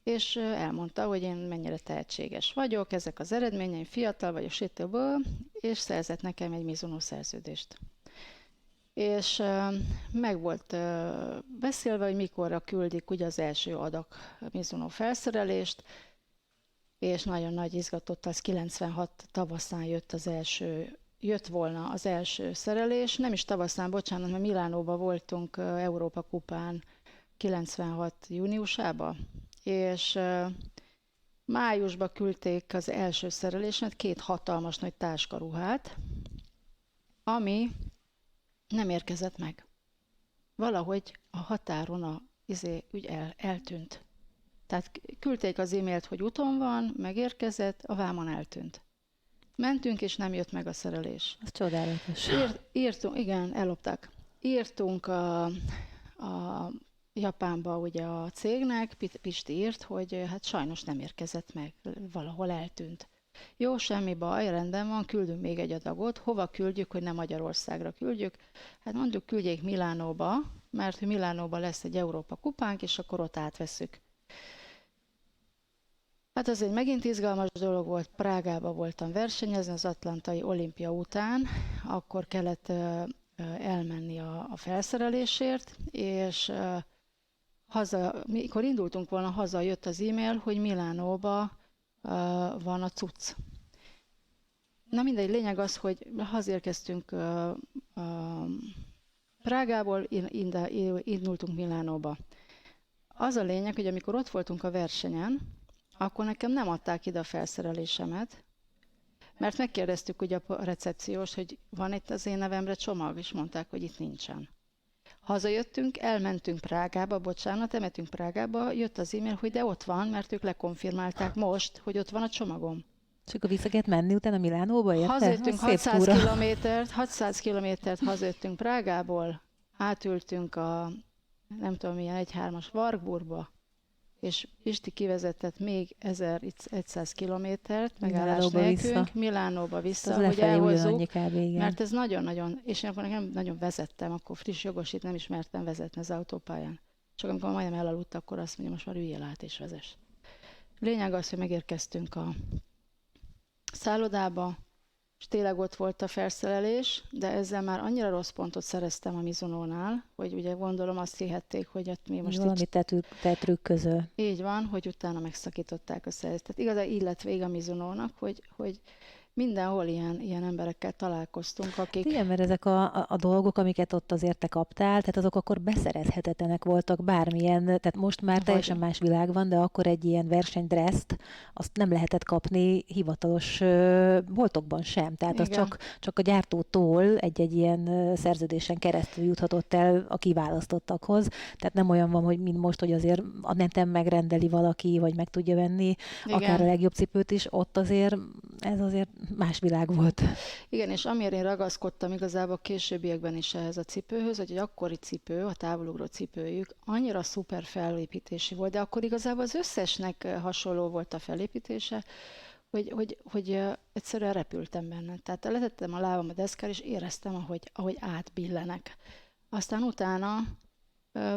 és elmondta, hogy én mennyire tehetséges vagyok, ezek az eredményeim, fiatal vagyok, sétőből, és szerzett nekem egy Mizuno szerződést. És meg volt beszélve, hogy mikorra küldik ugye az első adag Mizuno felszerelést, és nagyon nagy izgatott, az 96 tavaszán jött volna az első szerelés. Nem is tavaszán, bocsánat, mert Milánóban voltunk Európa kupán 96 júniusában, és májusban küldték az első szereléset, 2 hatalmas nagy táskaruhát, ami nem érkezett meg. Valahogy a határon a ügy eltűnt. Tehát küldték az e-mailt, hogy úton van, megérkezett, a vámon eltűnt. Mentünk, és nem jött meg a szerelés. Ez csodálatos. Írtunk, igen, ellopták. Írtunk a Japánba ugye a cégnek, Pisti írt, hogy hát sajnos nem érkezett meg, valahol eltűnt. Jó, semmi baj, rendben van, küldünk még egy adagot. Hova küldjük, hogy nem Magyarországra küldjük? Hát mondjuk küldjék Milánóba, mert hogy Milánóba lesz egy Európa kupánk, és akkor ott átvesszük. Hát az egy megint izgalmas dolog volt, Prágában voltam versenyezni az atlantai olimpia után, akkor kellett elmenni a felszerelésért, és mikor indultunk volna haza, jött az e-mail, hogy Milánóba van a cucc. Na mindegy, lényeg az, hogy hazérkeztünk Prágából, indultunk Milánóba. Az a lényeg, hogy amikor ott voltunk a versenyen, akkor nekem nem adták ide a felszerelésemet, mert megkérdeztük ugye a recepciós, hogy van itt az én nevemre csomag, és mondták, hogy itt nincsen. Hazajöttünk, elmentünk Prágába, elmentünk Prágába, jött az e-mail, hogy de ott van, mert ők lekonfirmálták most, hogy ott van a csomagom. És akkor vissza kellett menni utána Milánóba, érte? Hazajöttünk 600 kilométert hazajöttünk Prágából, átültünk a nem tudom milyen 1-3-as Wartburgba, és Pisti kivezetett még 1100 kilométert, megállás nélkül, Milánóba vissza, hogy elhozzuk, mert ez nagyon-nagyon, és én akkor nem nagyon vezettem, akkor friss jogosít, nem ismertem vezetni az autópályán. Csak amikor majdnem elaludt, akkor azt mondja, most már üljél át és vezess. Lényeg az, hogy megérkeztünk a szállodába, és tényleg ott volt a felszerelés, de ezzel már annyira rossz pontot szereztem a Mizunónál, hogy ugye gondolom azt hihették, hogy ott mi most valami trükköző. Így van, hogy utána megszakították a szerződést. Tehát igazán így lett vége a Mizunónak, hogy mindenhol ilyen emberekkel találkoztunk, akik... Igen, mert ezek a dolgok, amiket ott azért te kaptál, tehát azok akkor beszerezhetetlenek voltak bármilyen, tehát most már teljesen más világ van, de akkor egy ilyen versenydresszt, azt nem lehetett kapni hivatalos boltokban sem. Tehát az csak a gyártótól egy ilyen szerződésen keresztül juthatott el a kiválasztottakhoz. Tehát nem olyan van, hogy mint most, hogy azért a neten megrendeli valaki, vagy meg tudja venni, igen, akár a legjobb cipőt is, ott azért ez azért más világ volt. Igen, és amire én ragaszkodtam igazából későbbiekben is ehhez a cipőhöz, hogy egy akkori cipő, a távolugró cipőjük annyira szuper felépítési volt, de akkor igazából az összesnek hasonló volt a felépítése, hogy egyszerűen repültem benne. Tehát letettem a lábam a deszkára, és éreztem, ahogy átbillenek. Aztán utána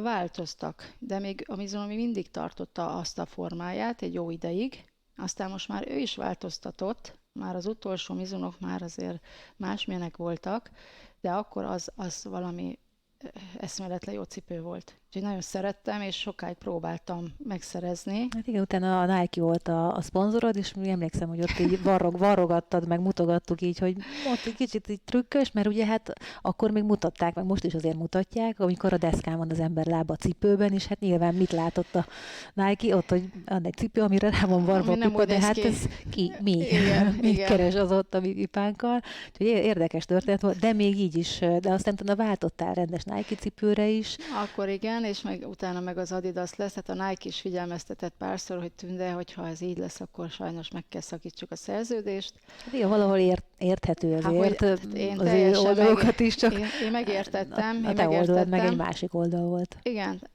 változtak, de még a Mizuno mindig tartotta azt a formáját egy jó ideig, aztán most már ő is változtatott, már az utolsó Mizunok már azért másmilyenek voltak, de akkor az valami eszméletlen jó cipő volt. Úgyhogy nagyon szerettem, és sokáig próbáltam megszerezni. Hát igen, utána a Nike volt a szponzorod, és mi emlékszem, hogy ott így varrogattad, meg mutogattuk így, hogy ott egy kicsit így trükkös, mert ugye hát akkor még mutatták, meg most is azért mutatják, amikor a deszkán van az ember lába a cipőben, és hát nyilván mit látott a Nike? Ott, hogy van egy cipő, amire rá van varva a Ami nem pipa, úgy de néz hát ki. ez mi? Igen, Mi igen. keres az ott a mi pipánkkal? Úgyhogy érdekes történet volt, de még így is, de aztán utána váltottál rendes Nike cipőre is. Akkor igen, és utána meg az Adidas lesz. Hát a Nike is figyelmeztetett párszor, hogy Tünde, hogyha ez így lesz, akkor sajnos meg kell szakítsuk a szerződést. Hát igen, valahol érthető azért Hát én az ő teljesen oldalokat is, csak én megértettem. a Én te oldalad meg egy megértettem. másik oldal volt. Igen,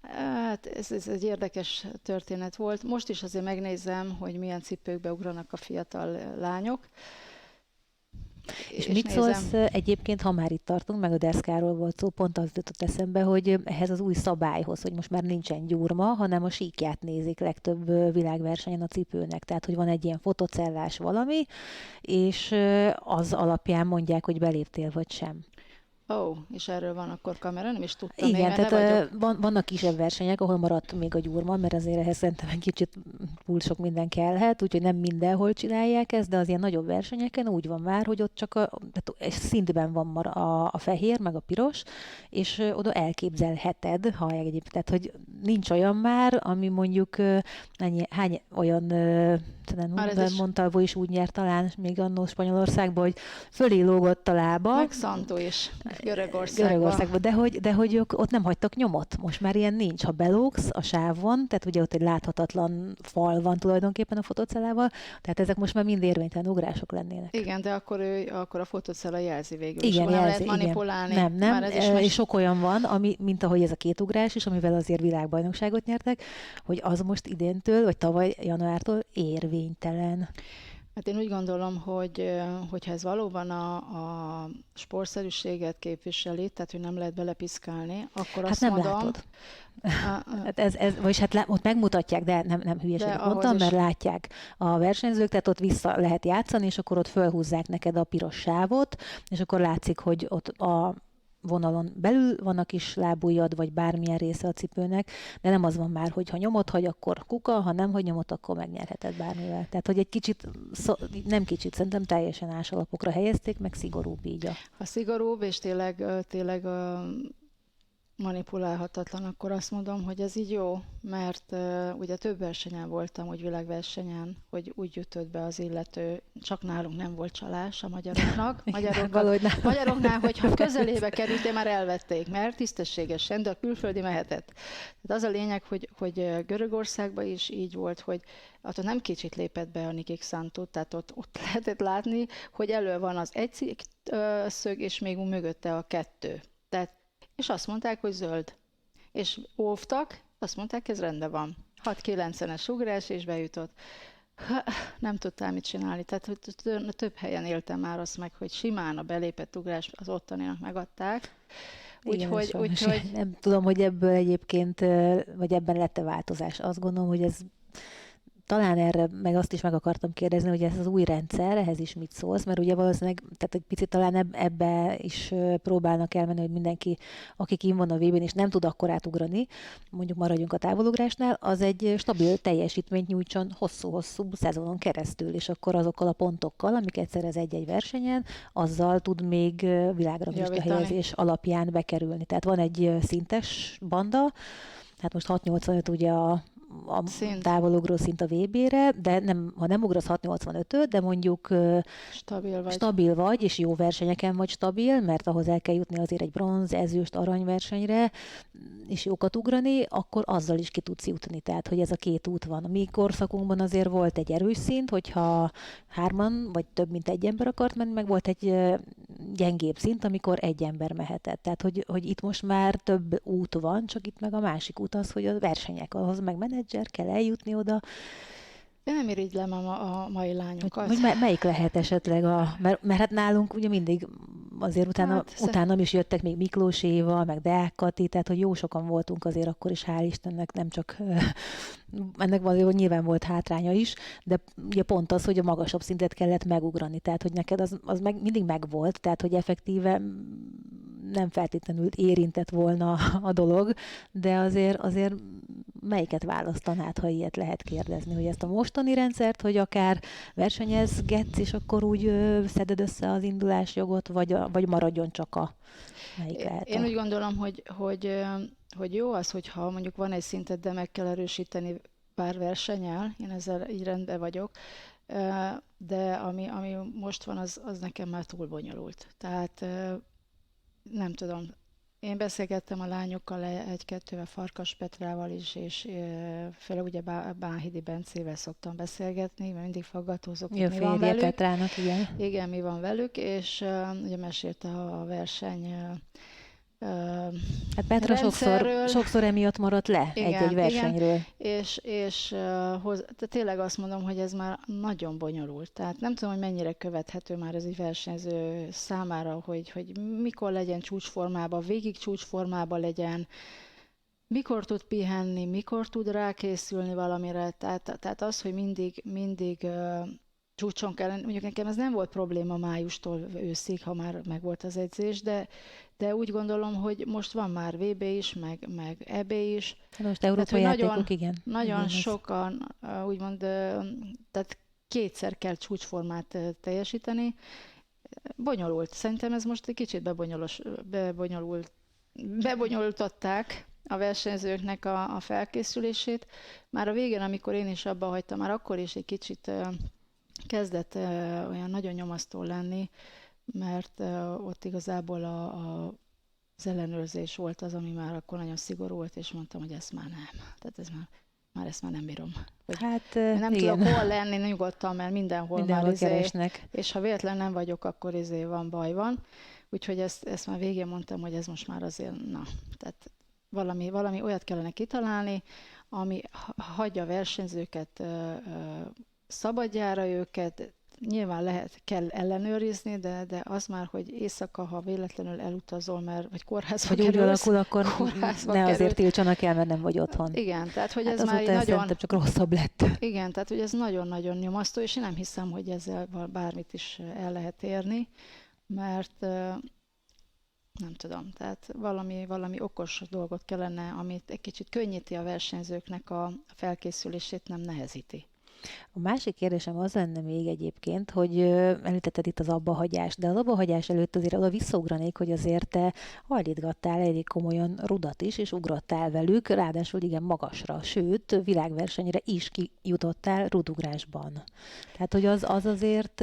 hát ez egy érdekes történet volt. Most is azért megnézem, hogy milyen cipőkbe ugranak a fiatal lányok. És mit szólsz egyébként, ha már itt tartunk, meg a deszkáról volt szó, pont az jutott eszembe, hogy ehhez az új szabályhoz, hogy most már nincsen gyurma, hanem a síkját nézik legtöbb világversenyen a cipőnek. Tehát, hogy van egy ilyen fotocellás valami, és az alapján mondják, hogy beléptél vagy sem. És erről van akkor kamera, nem is tudtam még, Igen, mert tehát vannak kisebb versenyek, ahol maradt még a gyurma, mert azért ehhez szerintem egy kicsit túl sok minden kellhet, úgyhogy nem mindenhol csinálják ezt, de az ilyen nagyobb versenyeken úgy van már, hogy ott csak tehát egy szintben van a fehér, meg a piros, és oda elképzelheted, ha egyébként, tehát hogy nincs olyan már, ami mondjuk hány olyan Montalvo is úgy nyert talán még annó Spanyolországban, hogy fölé lógott a lába. Meg Szantó is. Görögországban. De hogy ott nem hagytak nyomot. Most már ilyen nincs. Ha belógsz a sávon, tehát ugye ott egy láthatatlan fal van tulajdonképpen a fotocellával, tehát ezek most már mind érvénytelen ugrások lennének. Igen, de akkor a fotocella jelzi végül is. Igen, Nem jelzi, lehet manipulálni. Nem. Már ez is és sok olyan van, mint ahogy ez a két ugrás is, amivel azért világbajnokságot nyertek, hogy az most idéntől, vagy tavaly januártól érvénytelen. Hát én úgy gondolom, hogyha ez valóban a sportszerűséget képviseli, tehát hogy nem lehet belepiszkálni, akkor azt nem mondom... látod. Vagyis ott megmutatják, de nem hülyeséget mondtam, mert látják a versenyzők, tehát ott vissza lehet játszani, és akkor ott fölhúzzák neked a piros sávot, és akkor látszik, hogy ott a vonalon belül van a kis lábujjad, vagy bármilyen része a cipőnek, de nem az van már, hogy ha nyomot hagy, akkor kuka, ha nem hagy nyomot, akkor megnyerheted bármivel. Tehát, hogy egy kicsit, nem kicsit, szerintem teljesen ásalapokra helyezték, meg szigorúbb így Ha szigorúbb, és tényleg manipulálhatatlan, akkor azt mondom, hogy ez így jó, mert ugye több versenyen voltam, úgy világversenyen, hogy úgy jutott be az illető, csak nálunk nem volt csalás a magyaroknak. Magyaroknál, hogyha közelébe kerültél, már elvették, mert tisztességesen, de a külföldi mehetett. Tehát az a lényeg, hogy Görögországban is így volt, hogy ott nem kicsit lépett be a Niki Xantu, tehát ott lehetett látni, hogy elő van az egy szög, és még mögötte a kettő. És azt mondták, hogy zöld. És óvtak, azt mondták, ez rendben van. 6-9-es ugrás, és bejutott. Nem tudtál mit csinálni. Tehát hogy több helyen éltem már azt meg, hogy simán a belépett ugrás az ottaninak megadták. Úgyhogy nem tudom, hogy ebből egyébként, vagy ebben lett-e változás. Azt gondolom, hogy ez talán erre, meg azt is meg akartam kérdezni, hogy ez az új rendszer, ehhez is mit szólsz, mert ugye valószínűleg, tehát egy picit talán ebbe is próbálnak elmenni, hogy mindenki, aki kint van a VB-n és nem tud akkorát ugrani, mondjuk maradjunk a távolugrásnál, az egy stabil teljesítményt nyújtson hosszú-hosszú szezonon keresztül, és akkor azokkal a pontokkal, amiket szerez egy-egy versenyen, azzal tud még világranglista helyezés alapján bekerülni. Tehát van egy szintes banda, hát most 685 ugye a távolugró szint a VB-re, de ha nem ugrasz 685-öt, de mondjuk stabil vagy, és jó versenyeken vagy stabil, mert ahhoz el kell jutni azért egy bronz, ezüst, arany versenyre, és jókat ugrani, akkor azzal is ki tudsz jutni. Tehát, hogy ez a két út van. A mi korszakunkban azért volt egy erős szint, hogyha 3 vagy több mint egy ember akart menni, meg volt egy gyengébb szint, amikor egy ember mehetett. Tehát, hogy itt most már több út van, csak itt meg a másik út az, hogy a versenyek, ahhoz meg menedzser kell eljutni oda. Én nem irigylem a mai lányokat. Hogy melyik lehet esetleg mert hát nálunk ugye mindig azért utána is jöttek még Miklós Éva, meg Deák Kati, tehát hogy jó sokan voltunk azért akkor is, hál' Istennek, nem csak ennek azért nyilván volt hátránya is, de ugye pont az, hogy a magasabb szintet kellett megugrani, tehát hogy neked az mindig megvolt, tehát hogy effektíve nem feltétlenül érintett volna a dolog, de azért melyiket választanád, ha ilyet lehet kérdezni, hogy ezt a mostani rendszert, hogy akár versenyezgetsz, és akkor úgy szeded össze az indulásjogot, vagy maradjon csak melyik lehet Én úgy gondolom, hogy jó az, hogyha mondjuk van egy szintet, de meg kell erősíteni pár versennyel, én ezzel így rendben vagyok, de ami most van, az nekem már túl bonyolult. Tehát nem tudom, én beszélgettem a lányokkal egy-kettővel, Farkas Petrával is, és főleg ugye Bánhidi Bencével szoktam beszélgetni, mert mindig faggatózok, hogy mi van velük. Petrának, igen. Igen, mi van velük, és ugye mesélte a verseny Hát Petra sokszor emiatt maradt le egy-egy versenyről. Igen, és tényleg azt mondom, hogy ez már nagyon bonyolult. Tehát nem tudom, hogy mennyire követhető már ez egy versenyző számára, hogy mikor legyen csúcsformában, végig csúcsformában legyen, mikor tud pihenni, mikor tud rákészülni valamire. Tehát az, hogy mindig csúcson kell lenni. Mondjuk nekem ez nem volt probléma májustól őszig, ha már megvolt az edzés, de úgy gondolom, hogy most van már VB is, meg EB is. Most európai játékok, igen. Nagyon igen, sokan, úgymond, tehát kétszer kell csúcsformát teljesíteni. Bonyolult. Szerintem ez most egy kicsit bebonyolultatták a versenyzőknek a felkészülését. Már a végén, amikor én is abba hagytam, már akkor is egy kicsit kezdett olyan nagyon nyomasztó lenni, mert ott igazából az ellenőrzés volt az, ami már akkor nagyon szigorú volt, és mondtam, hogy ezt már nem. Tehát ezt már nem bírom. Hát nem igen. tudok hol lenni nyugodtan, mert mindenhol már keresnek. És ha véletlen nem vagyok, akkor van, baj van. Úgyhogy ezt már végén mondtam, hogy ez most már azért, tehát valami olyat kellene kitalálni, ami hagyja a versenyzőket szabadjára őket, nyilván kell ellenőrizni, de az már, hogy éjszaka, ha véletlenül elutazol, vagy kórházba kerülsz. Hogy úgy alakul, akkor ne azért tiltsanak el, mert nem vagy otthon. Igen, tehát hogy hát ez már nagyon... csak rosszabb lett. Igen, tehát hogy ez nagyon-nagyon nyomasztó, és én nem hiszem, hogy ezzel bármit is el lehet érni, mert nem tudom, tehát valami okos dolgot kellene, amit egy kicsit könnyíti a versenyzőknek a felkészülését, nem nehezíti. A másik kérdésem az lenne még egyébként, hogy említetted itt az abbahagyást, de az abbahagyás előtt azért oda visszaugranék, hogy azért te hajlítgattál elég komolyan rudat is, és ugrottál velük, ráadásul igen magasra, sőt, világversenyre is kijutottál rudugrásban. Tehát, hogy az azért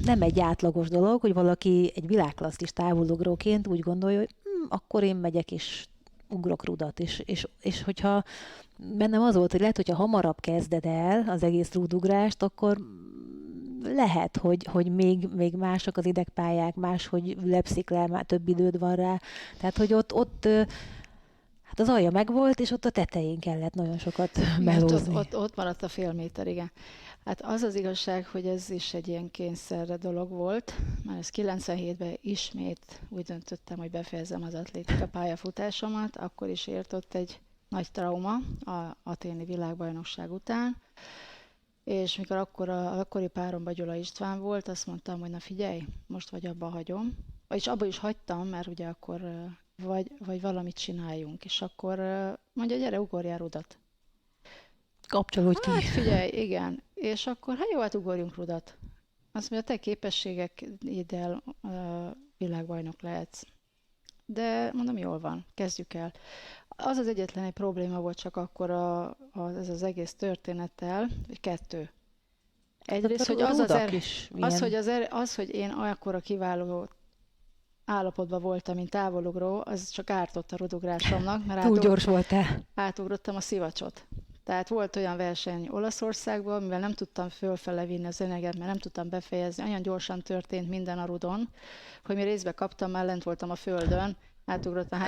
nem egy átlagos dolog, hogy valaki egy világklasszis is távolugróként úgy gondolja, hogy akkor én megyek és ugrok rudat, és hogyha bennem az volt, hogy lehet, hogyha hamarabb kezded el az egész rúdugrást, akkor lehet, hogy még mások az idegpályák, máshogy ülepszik le, már több időd van rá. Tehát, hogy ott hát az alja megvolt, és ott a tetején kellett nagyon sokat melózni. Ott maradt a fél méter, igen. Hát az az igazság, hogy ez is egy ilyen kényszerre dolog volt, mert ez 97-ben ismét úgy döntöttem, hogy befejezem az atlétika pályafutásomat, akkor is ért ott egy nagy trauma a aténi világbajnokság után, és mikor akkori páromban Gyula István volt, azt mondtam, hogy na figyelj, most vagy abba hagyom, vagyis abba is hagytam, mert ugye akkor vagy valamit csináljunk, és akkor mondja, gyere, ugorjál rudat. Kapcsolódj ki. Hát figyelj, igen. És akkor, hát jó, hát ugorjunk rudat. Azt mondja, te képességeddel világbajnok lehetsz. De mondom, jól van, kezdjük el. Az az egyetlen egy probléma volt csak akkor ez az egész történettel, hogy kettő. Egyrészt, hogy az, hogy én olyankor a kiváló állapotban voltam, mint távolugró, az csak ártott a rudugrásomnak, mert túl gyors voltál. Átugrottam a szivacsot. Tehát volt olyan verseny Olaszországban, mivel nem tudtam fölfele vinni az öneget, mert nem tudtam befejezni, olyan gyorsan történt minden a rudon, hogy mi részbe kaptam, már lent voltam a földön, átugrottam.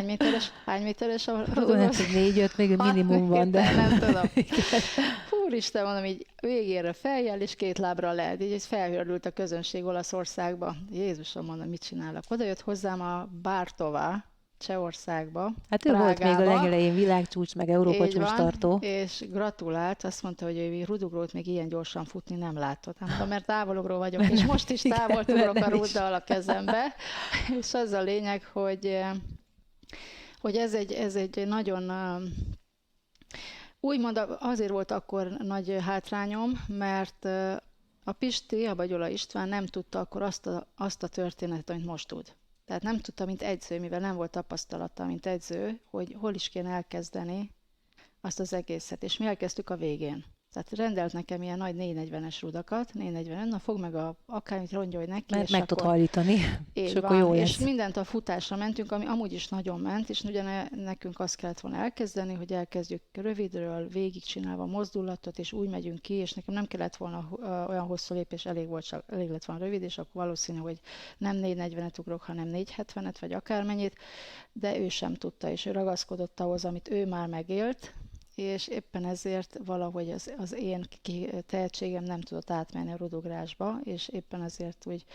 Hány méteres a rudon? 4-5 még minimum van, de... Nem tudom. Úristen, mondom, így végére feljel, és 2 lábra lehet. Így felhördült a közönség Olaszországba. Jézusom, mondom, mit csinálok? Oda jött hozzám a Bártová, Csehországba, Hát ő volt még a Prágába. legelején világcsúcs, meg Európa Így csúcs van, tartó. és gratulált, azt mondta, hogy ő rudugrót még ilyen gyorsan futni nem látott. Hát mondom, mert távolugró vagyok, és most is Igen, távol mert ugrok a nem is. rúddal a kezembe, és az a lényeg, hogy ez egy nagyon úgymond azért volt akkor nagy hátrányom, mert a Pisti, a Bagyola István nem tudta akkor azt a történetet, amit most tud. Tehát nem tudta, mint edző, mivel nem volt tapasztalata, mint edző, hogy hol is kéne elkezdeni azt az egészet. És mi elkezdtük a végén. Tehát rendelt nekem ilyen nagy 440-es rudakat, 440, na fogd meg akármit rongyolj neki, Mert és meg tud akkor hajlítani, és így akkor jó van, és lesz. mindent a futásra mentünk, ami amúgy is nagyon ment, és ugye nekünk azt kellett volna elkezdeni, hogy elkezdjük rövidről, végigcsinálva a mozdulatot, és úgy megyünk ki, és nekem nem kellett volna olyan hosszú lépés, elég lett volna rövid, és akkor valószínű, hogy nem 440-et ugrok, hanem 470-et, vagy akármennyit, de ő sem tudta, és ő ragaszkodott ahhoz, amit ő már megélt, és éppen ezért valahogy az én tehetségem nem tudott átmenni a rudugrásba, és éppen ezért úgy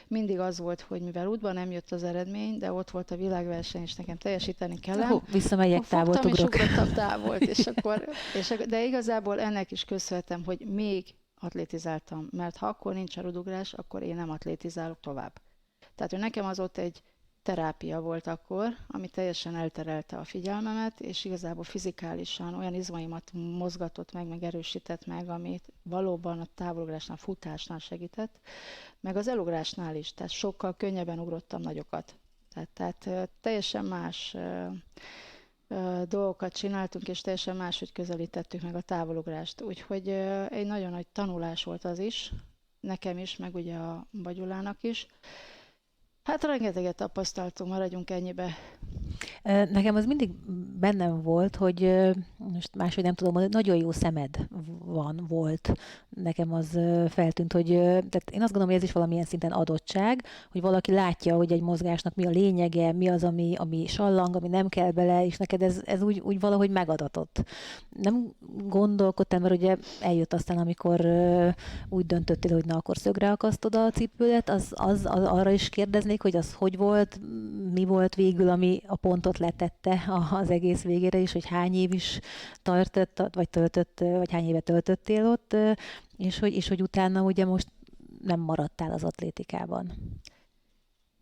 mindig az volt, hogy mivel útban nem jött az eredmény, de ott volt a világverseny, és nekem teljesíteni kellett, Visszamegyek, távolt fogtam és ugrok. ugrottam távolt, de igazából ennek is köszönhetem, hogy még atlétizáltam, mert ha akkor nincs a rudugrás, akkor én nem atlétizálok tovább. Tehát, hogy nekem az ott egy terápia volt akkor, ami teljesen elterelte a figyelmemet, és igazából fizikálisan olyan izmaimat mozgatott meg erősített meg, amit valóban a távolugrásnál, futásnál segített, meg az elugrásnál is, tehát sokkal könnyebben ugrottam nagyokat. Tehát teljesen más dolgokat csináltunk, és teljesen máshogy közelítettük meg a távolugrást. Úgyhogy egy nagyon nagy tanulás volt az is, nekem is, meg ugye a Bagyulának is. Hát rengeteget tapasztaltunk, maradjunk ennyibe. Nekem az mindig bennem volt, hogy most máshogy nem tudom mondani, nagyon jó szemed volt. Nekem az feltűnt, hogy tehát én azt gondolom, hogy ez is valamilyen szinten adottság, hogy valaki látja, hogy egy mozgásnak mi a lényege, mi az, ami sallang, ami nem kell bele, és neked ez úgy valahogy megadatott. Nem gondolkodtam, mert ugye eljött aztán, amikor úgy döntöttél, hogy na akkor szögre akasztod a cipődet, az arra is kérdeznék, hogy az hogy volt, mi volt végül, ami a pontot letette az egész végére is, hogy hány év is tartott, vagy hány évet töltöttél ott, és hogy utána ugye most nem maradtál az atlétikában.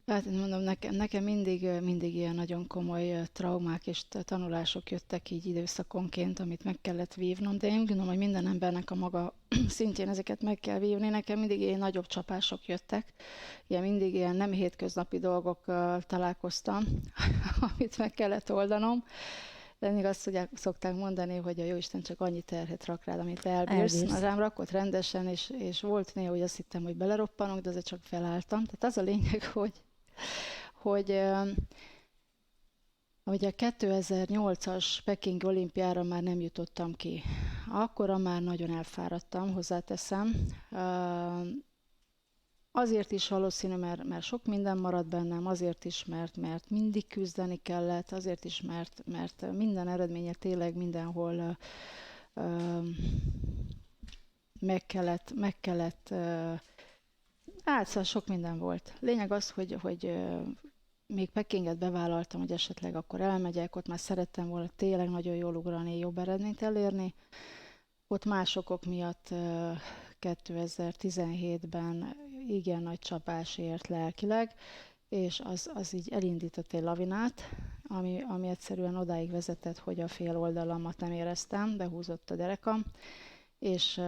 Hát én mondom, nekem mindig ilyen nagyon komoly traumák és tanulások jöttek így időszakonként, amit meg kellett vívnom, de én gondolom, hogy minden embernek a maga szintjén ezeket meg kell vívni. Nekem mindig ilyen nagyobb csapások jöttek, mindig ilyen nem hétköznapi dolgokkal találkoztam, amit meg kellett oldanom. De még azt szokták mondani, hogy a Jóisten csak annyi terhet rak rád, amit elbírsz. Na, rám rakott rendesen, és volt néha, hogy azt hittem, hogy beleroppanok, de azért csak felálltam. Tehát az a lényeg, hogy a 2008-as Peking olimpiára már nem jutottam ki. Akkora már nagyon elfáradtam, hozzáteszem. Azért is valószínű, mert sok minden maradt bennem, azért is, mert mindig küzdeni kellett, azért is, mert minden eredménye tényleg mindenhol meg kellett szóval sok minden volt. Lényeg az, hogy még Pekinget bevállaltam, hogy esetleg akkor elmegyek, ott már szerettem volna tényleg nagyon jól ugrani, jobb eredményt elérni. Ott más okok miatt 2017-ben igen nagy csapás ért lelkileg, és az így elindított egy lavinát, ami egyszerűen odáig vezetett, hogy a fél oldalamat nem éreztem, behúzott a derekam, és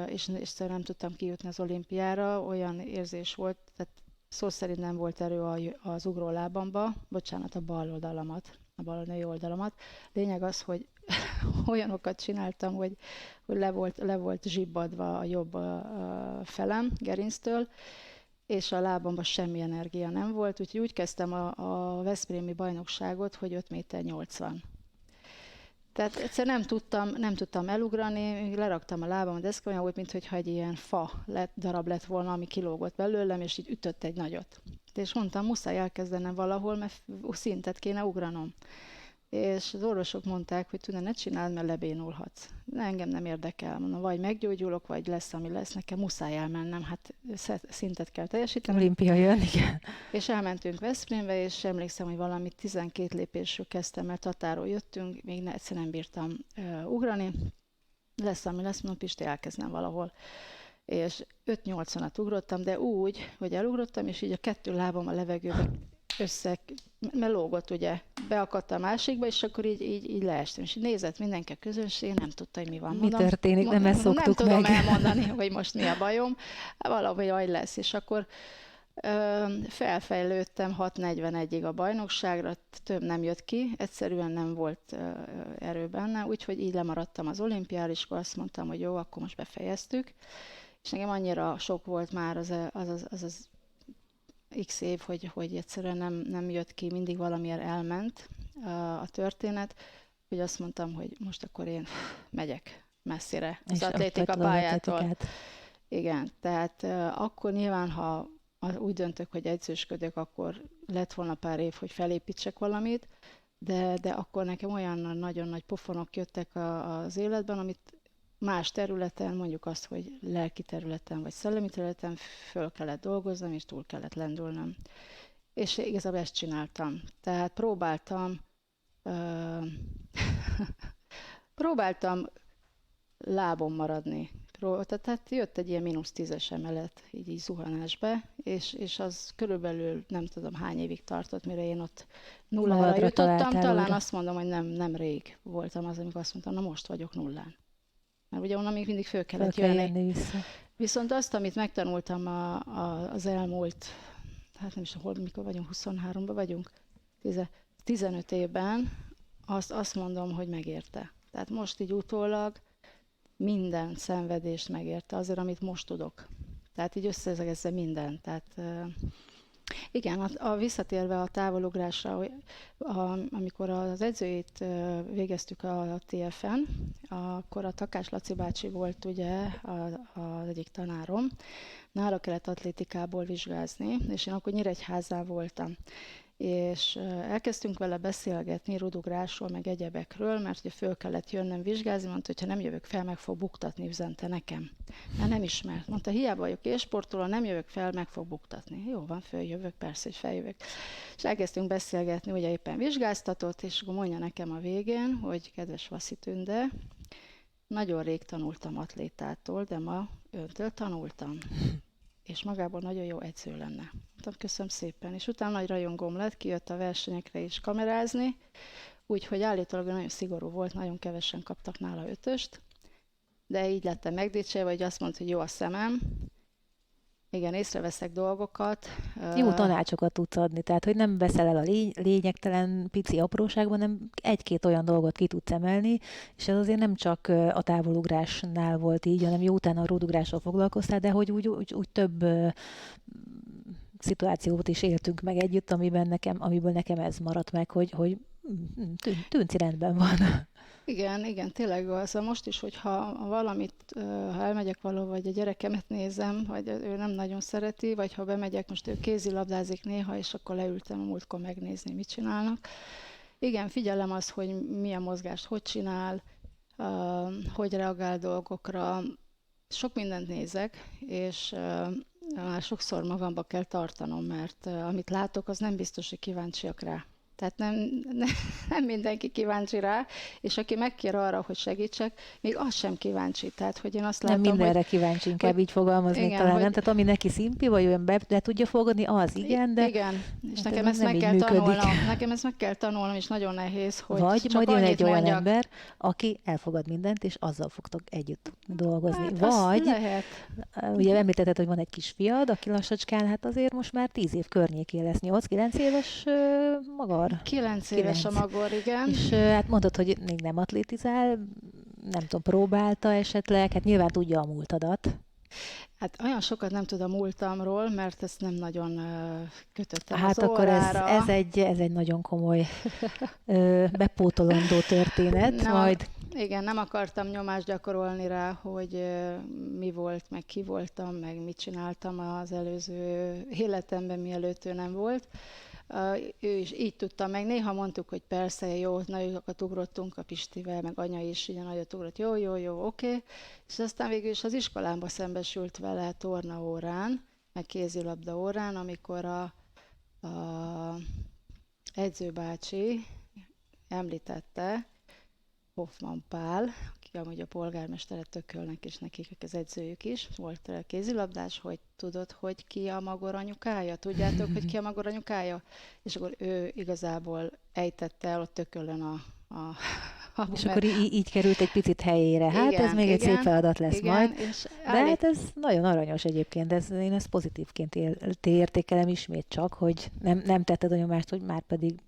nem tudtam kijutni az olimpiára, olyan érzés volt, tehát szó szerint nem volt erő az ugrólábamba, bocsánat, a bal női oldalamat. Lényeg az, hogy olyanokat csináltam, hogy le volt zsibbadva a jobb felem gerinctől, és a lábamban semmi energia nem volt, úgyhogy úgy kezdtem a veszprémi bajnokságot, hogy 5 méter 80. Tehát egyszer nem tudtam elugrani, leraktam a lábam a deszka, olyan volt, mintha egy ilyen darab lett volna, ami kilógott belőlem, és így ütött egy nagyot. És mondtam, muszáj elkezdenem valahol, mert szintet kéne ugranom. és az orvosok mondták, hogy Tüne, ne csináld, mert lebénulhatsz. De engem nem érdekel, mondom, vagy meggyógyulok, vagy lesz, ami lesz, nekem muszáj elmennem, hát szintet kell teljesítenem. Olimpia jön, igen. És elmentünk Veszprémbe, és emlékszem, hogy valami 12 lépésről kezdtem, mert Tatáról jöttünk, még egyszer nem bírtam ugrani. Lesz, ami lesz, mondom, Pisti, elkezdem valahol. És 5-80-at ugrottam, de úgy, hogy elugrottam, és így a kettő lábam a levegőbe mert lógott, ugye, beakadt a másikba, és akkor így leestem. És így nézett mindenki a közönség, nem tudta, hogy mi van. Mi történik, nem ezt szoktuk nem meg. tudom elmondani, hogy most mi a bajom, valahogy aj lesz. És akkor felfejlődtem 6:41-ig a bajnokságra, több nem jött ki, egyszerűen nem volt erő benne, úgyhogy így lemaradtam az olimpiára, és akkor azt mondtam, hogy jó, akkor most befejeztük. És nekem annyira sok volt már az x év, hogy egyszerűen nem jött ki, mindig valamiért elment a történet, hogy azt mondtam, hogy most akkor én megyek messzire az atlétika pályától. Igen, tehát akkor nyilván, ha úgy döntök, hogy edzősködök, akkor lett volna pár év, hogy felépítsek valamit, de akkor nekem olyan nagyon nagy pofonok jöttek az életben, amit más területen, mondjuk azt, hogy lelki területen vagy szellemi területen föl kellett dolgoznom, és túl kellett lendülnöm. És igazából ezt csináltam. Tehát próbáltam lábon maradni. Tehát jött egy ilyen -10-es emelet, így zuhanásba, és az körülbelül nem tudom hány évig tartott, mire én ott nullára jutottam. Talán azt mondom, hogy nem rég voltam az, amikor azt mondtam, na most vagyok nullán. Mert ugye onnan még mindig föl kellett jönni. Viszont azt, amit megtanultam az elmúlt, hát nem is hol, mikor vagyunk, 23-ban vagyunk, 15 évben, azt mondom, hogy megérte. Tehát most így utólag minden szenvedést megérte azért, amit most tudok. Tehát így összezegezze mindent. Tehát igen, visszatérve a távolugrásra, amikor az edzőit végeztük a TF-en, akkor a Takás Laci bácsi volt ugye az egyik tanárom, nála kellett atlétikából vizsgázni, és én akkor Nyíregyházán voltam. És elkezdtünk vele beszélgetni rudugrásról, meg egyebekről, mert ugye föl kellett jönnöm vizsgázni, mondta, hogy ha nem jövök fel, meg fog buktatni, üzente nekem. Mert nem ismert. Mondta, hiába vagyok élsportoló, nem jövök fel, meg fog buktatni. Jó van, följövök, persze, hogy feljövök. És elkezdtünk beszélgetni, ugye éppen vizsgáztatott, és akkor mondja nekem a végén, hogy kedves Vaszi Tünde, nagyon rég tanultam atlétától, de ma öntől tanultam. És magából nagyon jó edző lenne. Mondtam, köszönöm szépen. És utána nagy rajongóm lett, kijött a versenyekre is kamerázni, úgyhogy állítólag nagyon szigorú volt, nagyon kevesen kaptak nála 5-öst, de így lettem megdicsérve, hogy azt mondta, hogy jó a szemem. Igen, észreveszek dolgokat. Jó tanácsokat tudsz adni, tehát hogy nem veszel el a lényegtelen pici apróságban, hanem egy-két olyan dolgot ki tudsz emelni, és ez azért nem csak a távolugrásnál volt így, hanem jó utána a rúdugrással foglalkoztál, de hogy úgy több szituációt is éltünk meg együtt, amiből nekem ez maradt meg, hogy Tünci rendben van. Igen, tényleg az. Most is, hogyha ha elmegyek valahova, vagy a gyerekemet nézem, vagy ő nem nagyon szereti, vagy ha bemegyek, most ő kézilabdázik néha, és akkor leültem a múltkor megnézni, mit csinálnak. Igen, figyelem az, hogy milyen mozgást hogy csinál, hogy reagál dolgokra. Sok mindent nézek, és már sokszor magamba kell tartanom, mert amit látok, az nem biztos, hogy kíváncsiak rá. Tehát nem mindenki kíváncsi rá, és aki megkér arra, hogy segítsek, még az sem kíváncsi. Tehát, hogy én azt látom, nem mindenre kíváncsi, inkább így fogalmazni igen, talán, nem? Tehát ami neki szimpi, vagy olyan le tudja fogadni, az igen, de... Igen, és nekem ez ezt meg kell tanulnom. Nekem ezt meg kell tanulnom, és nagyon nehéz, hogy vagy csak majd jön egy olyan mondjak. ember, aki elfogad mindent, és azzal fogtok együtt dolgozni. Hát, vagy, lehet. Ugye említetted, hogy van egy kisfiad, aki lassacskán, hát azért most már 10 év környékén lesz, 8-9 éves magor. 9 éves a magor, igen. És hát mondtad, hogy még nem atlétizál, nem tudom, próbálta esetleg, hát nyilván tudja a múltadat. Hát olyan sokat nem tudom a múltamról, mert ezt nem nagyon kötöttem hát az órára. Hát akkor ez egy nagyon komoly bepótolandó történet. Igen, nem akartam nyomást gyakorolni rá, hogy mi volt, meg ki voltam, meg mit csináltam az előző életemben, mielőtt ő nem volt. Ő is így tudta meg. Néha mondtuk, hogy persze, jó, nagyokat ugrottunk a Pistivel, meg anya is ugye nagyot ugrott, jó, oké. És aztán végül is az iskolámba szembesült vele tornaórán, meg kézilabda órán, amikor a edzőbácsi említette, Hoffman Pál, aki amúgy a polgármestere Tökölnek, és nekik az edzőjük is, volt kézilabdás, hogy tudod, hogy ki a Magor anyukája? Tudjátok, hogy ki a Magor anyukája? És akkor ő igazából ejtette el ott Tökölön És mert akkor így került egy picit helyére. Hát ez még egy szép feladat lesz majd. és De hát ez nagyon aranyos egyébként, én ezt pozitívként értékelem ismét csak, hogy nem tetted a nyomást, hogy már pedig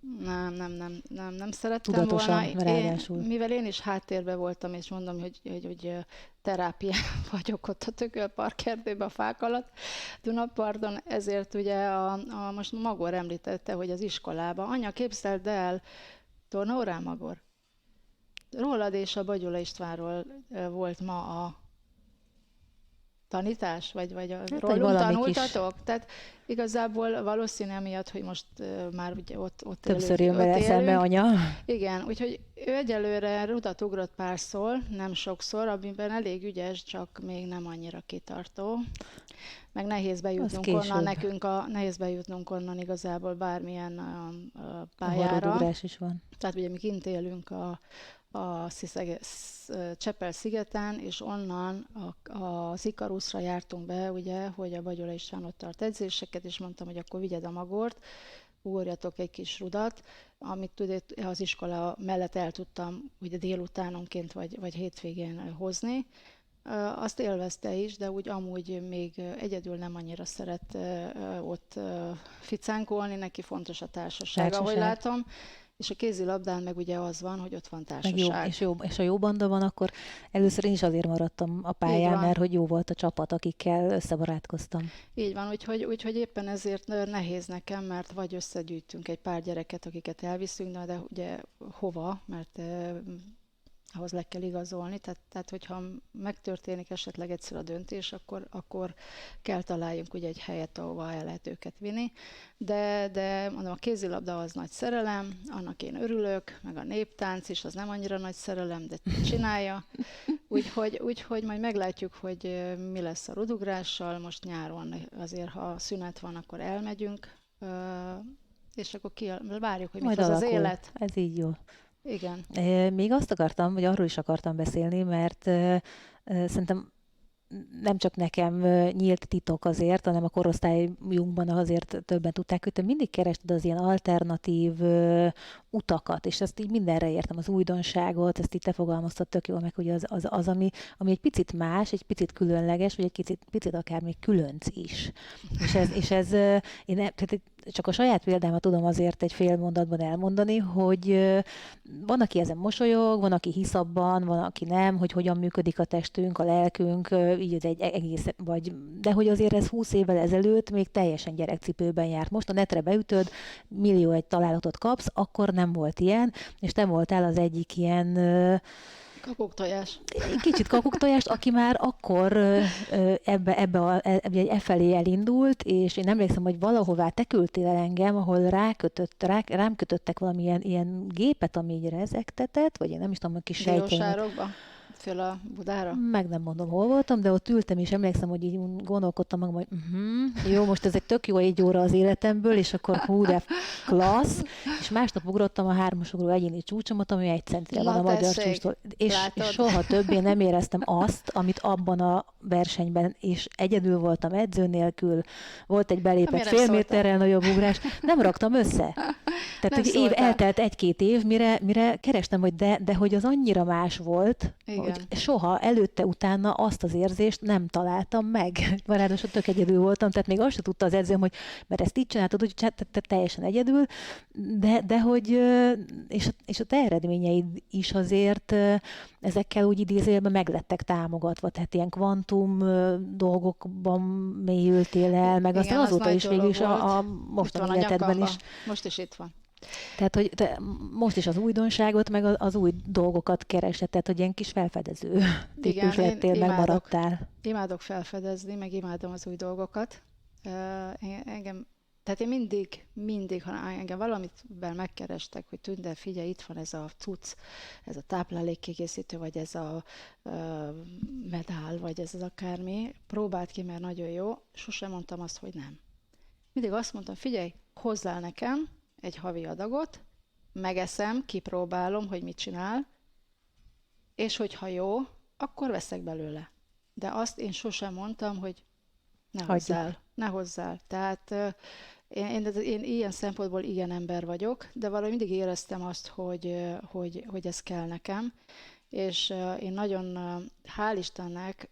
nem szerettem tudatosan volna. ráadásul. Mivel én is háttérben voltam, és mondom, hogy terápián vagyok ott a Tököl-park erdőben a fák alatt, Dunaparton, ezért ugye most Magor említette, hogy az iskolában, anya, képzeld el, tornaórán Magor? Rólad és a Bagyula Istvánról volt ma a tanítás, vagy Hát, hogy rólunk valami tanultatok? Tehát igazából valószínű miatt, hogy most már ugye ott Többször jön vele eszembe anya. Igen, úgyhogy ő egyelőre rudat ugrott párszor, nem sokszor, amiben elég ügyes, csak még nem annyira kitartó. Meg nehéz bejutnunk onnan, nehéz bejutnunk onnan igazából bármilyen pályára. Rodugrás is van. Tehát ugye mi kint élünk a Csepel-szigeten, és onnan az Ikaruszra jártunk be, ugye, hogy a Bagyula István ott tart edzéseket, és mondtam, hogy akkor vigyed a Magort, ugorjatok egy kis rudat, amit tudod, az iskola mellett el tudtam ugye délutánonként vagy hétvégén hozni. Azt élvezte is, de úgy amúgy még egyedül nem annyira szeret ott ficánkolni, neki fontos a társaság, ahogy látom. És a kézilabdán meg ugye az van, hogy ott van társaság. És a jó banda van, akkor először én is azért maradtam a pályán, mert hogy jó volt a csapat, akikkel összebarátkoztam. Így van, úgyhogy éppen ezért nehéz nekem, mert vagy összegyűjtünk egy pár gyereket, akiket elviszünk, de ugye hova, mert ahhoz le kell igazolni, tehát hogyha megtörténik esetleg egyszer a döntés, akkor kell találjunk ugye egy helyet, ahova el lehet őket vinni. De mondom, a kézilabda az nagy szerelem, annak én örülök, meg a néptánc is, az nem annyira nagy szerelem, de csinálja. Úgyhogy majd meglátjuk, hogy mi lesz a rudugrással. Most nyáron azért, ha szünet van, akkor elmegyünk, és akkor várjuk, hogy majd mit hoz alakul. Az élet. Ez így jó. Igen. Még azt akartam, vagy arról is akartam beszélni, mert szerintem nem csak nekem nyílt titok azért, hanem a korosztályunkban azért többen tudták, hogy te mindig kerested az ilyen alternatív utakat, és ezt így mindenre értem, az újdonságot, ezt így te fogalmaztad tök jól meg, hogy az ami egy picit más, egy picit különleges, vagy egy picit akár még különc is. És ez tehát csak a saját példámat tudom azért egy fél mondatban elmondani, hogy van, aki ezen mosolyog, van, aki hisz abban, van, aki nem, hogy hogyan működik a testünk, a lelkünk, így egy egész, de hogy azért ez 20 évvel ezelőtt még teljesen gyerekcipőben járt. Most a netre beütöd, millió egy találatot kapsz, akkor nem volt ilyen, és te voltál az egyik ilyen kakuktojás. Kicsit kakuktojást, aki már akkor e felé elindult, és én emlékszem, hogy valahová te küldtél el engem, ahol rám kötöttek valamilyen ilyen gépet, ami így rezegtetett, vagy én nem is tudom, a kis sejtjeinek. Föl a Budára? Meg nem mondom, hol voltam, de ott ültem, és emlékszem, hogy így gondolkodtam magam, hogy jó, most ez egy tök jó 1 óra az életemből, és akkor hú, de klassz, és másnap ugrottam a 3-as egyéni csúcsomat, ami 1 centire van a magyar csúcstól. És soha többé nem éreztem azt, amit abban a versenyben, és egyedül voltam edző nélkül, volt egy belépett fél méterrel nagyobb ugrás, nem raktam össze. Tehát egy eltelt 1-2 év, mire kerestem, hogy de hogy az annyira más volt, hogy soha előtte-utána azt az érzést nem találtam meg. Ráadásul tök egyedül voltam, tehát még azt se tudta az edzőm, hogy mert ezt így csináltad, hogy te teljesen egyedül, de hogy, és a te eredményeid is azért ezekkel úgy idézőjelben meglettek támogatva, tehát ilyen kvantum dolgokban mélyültél el, meg aztán azóta is végül is a mostani életedben is. Most is itt van. Tehát, hogy te most is az újdonságot, meg az új dolgokat keresed, tehát, hogy ilyen kis felfedező típus lettél, meg maradtál. Imádok felfedezni, meg imádom az új dolgokat. Engem Tehát én mindig, ha engem valamivel megkerestek, hogy Tünde, figyelj, itt van ez a cucc, ez a táplálékkiegészítő, vagy ez a medál, vagy ez az akármi, próbáld ki, mert nagyon jó, sosem mondtam azt, hogy nem. Mindig azt mondtam, figyelj, hozzál nekem egy havi adagot, megeszem, kipróbálom, hogy mit csinál, és hogyha jó, akkor veszek belőle. De azt én sosem mondtam, hogy ne Hagyjuk. hozzál, ne hozzál. Tehát én ilyen szempontból ilyen ember vagyok, de valahogy mindig éreztem azt, hogy ez kell nekem, és én nagyon, hál' Istennek,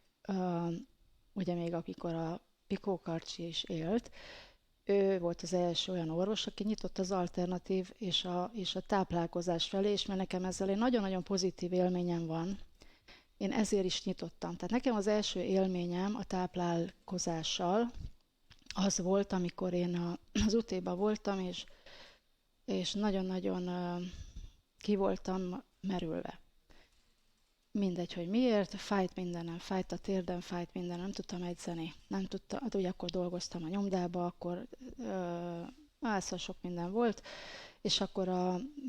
ugye még amikor a Picó Karcsi is élt, ő volt az első olyan orvos, aki nyitott az alternatív és a táplálkozás felé, és mert nekem ezzel egy nagyon-nagyon pozitív élményem van, én ezért is nyitottam. Tehát nekem az első élményem a táplálkozással az volt, amikor én az UT-ban voltam, és nagyon-nagyon ki voltam merülve. Mindegy, hogy miért, fájt mindenem, fájt a térdem, fájt mindenem, nem tudtam edzeni. Nem tudtam, hát ugye akkor dolgoztam a nyomdába, akkor sok minden volt, és akkor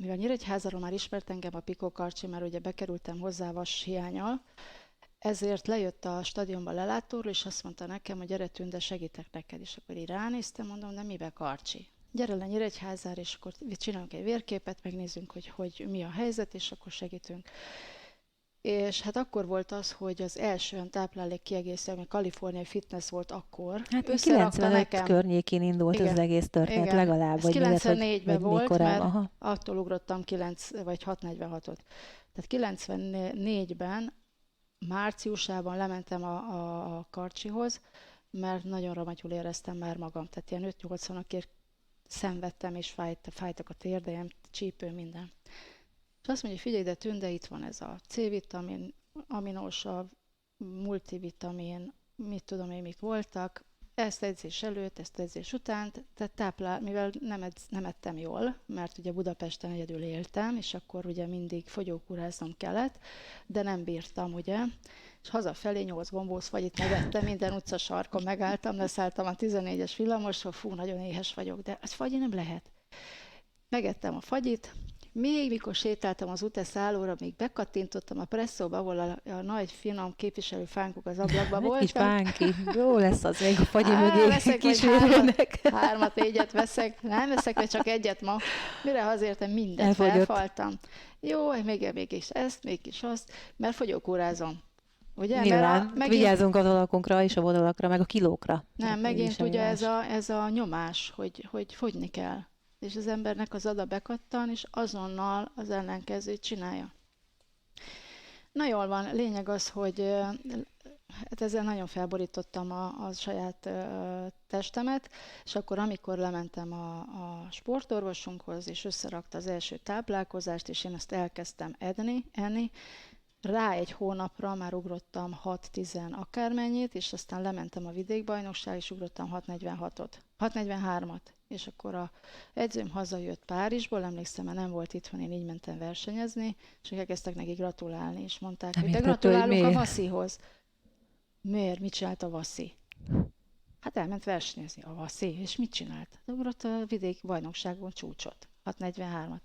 mivel Nyíregyházáról már ismert engem a Picó Karcsi, mert ugye bekerültem hozzá vas hiánnyal, ezért lejött a stadionba lelátóról, és azt mondta nekem, hogy gyere Tünde, segítek neked. És akkor így ránéztem, mondom, de mibe Karcsi? Gyere le Nyíregyházára, és akkor csinálunk egy vérképet, megnézzünk, hogy mi a helyzet, és akkor segítünk. És hát akkor volt az, hogy az első olyan táplálék kiegészítő, ami Kaliforniai Fitness volt akkor, Hát összerakta 95 nekem. környékén indult ez Igen, az egész történet igen. legalább, Ez vagy még lehet, 94-ben vagy még volt, korábban. mert Aha. attól ugrottam 9 vagy 646-ot. Tehát 94-ben márciusában lementem a Karcsihoz, mert nagyon romagyul éreztem már magam. Tehát ilyen 5-80-akért szenvedtem, és fájtak a térdeim, csípő, minden. És azt mondja, figyelj, de Tünde, itt van ez a C-vitamin, aminósav, multivitamin, mit tudom én, mik voltak, ezt edzés előtt, ezt edzés után, tehát mivel nem ettem jól, mert ugye Budapesten egyedül éltem, és akkor ugye mindig fogyókúráznom kellett, de nem bírtam, ugye, és hazafelé 8 gombóc fagyit megettem, minden utca sarkon megálltam, leszálltam a 14-es villamosról, fú, nagyon éhes vagyok, de az fagyi nem lehet. Megettem a fagyit, még mikor sétáltam az úteszállóra, még bekattintottam a presszóba, ahol a nagy finom képviselőfánkok az ablakban Egy kis voltak. pánki. Jó lesz az még a fagyi mögé Veszek vagy kísérőnek. hármat, négyet veszek, nem veszek, vagy csak egyet ma. Mire hazértem, mindent Elfogyott. felfaltam. Jó, mégis ezt, mégis azt, mert fogyókúrázom. Ugye? Nyilván, Mert megint, vigyázzunk az alakunkra és a vonalakra, meg a kilókra. nem, Ez megint is a ugye nyomás. ez a nyomás, hogy fogyni kell. És az embernek az ada bekattan, és azonnal az ellenkezőt csinálja. Na jól van, lényeg az, hogy hát ezzel nagyon felborítottam a saját testemet, és akkor amikor lementem a sportorvosunkhoz, és összerakta az első táplálkozást, és én ezt elkezdtem enni, rá egy hónapra már ugrottam 6-10 akármennyit, és aztán lementem a vidékbajnokság, és ugrottam 6:46-ot, 6:43-at. És akkor a edzőm hazajött Párizsból, emlékszem, mert nem volt itthon, én így mentem versenyezni, és elkezdtek neki gratulálni, és mondták, Nem hogy de értető, hogy gratulálunk a miért. Vasszihoz. Miért? Mit csinált a Vasszi? Hát elment versenyezni a Vasszi, és mit csinált? Ugrott a vidékbajnokságon csúcsot, 6:43-at.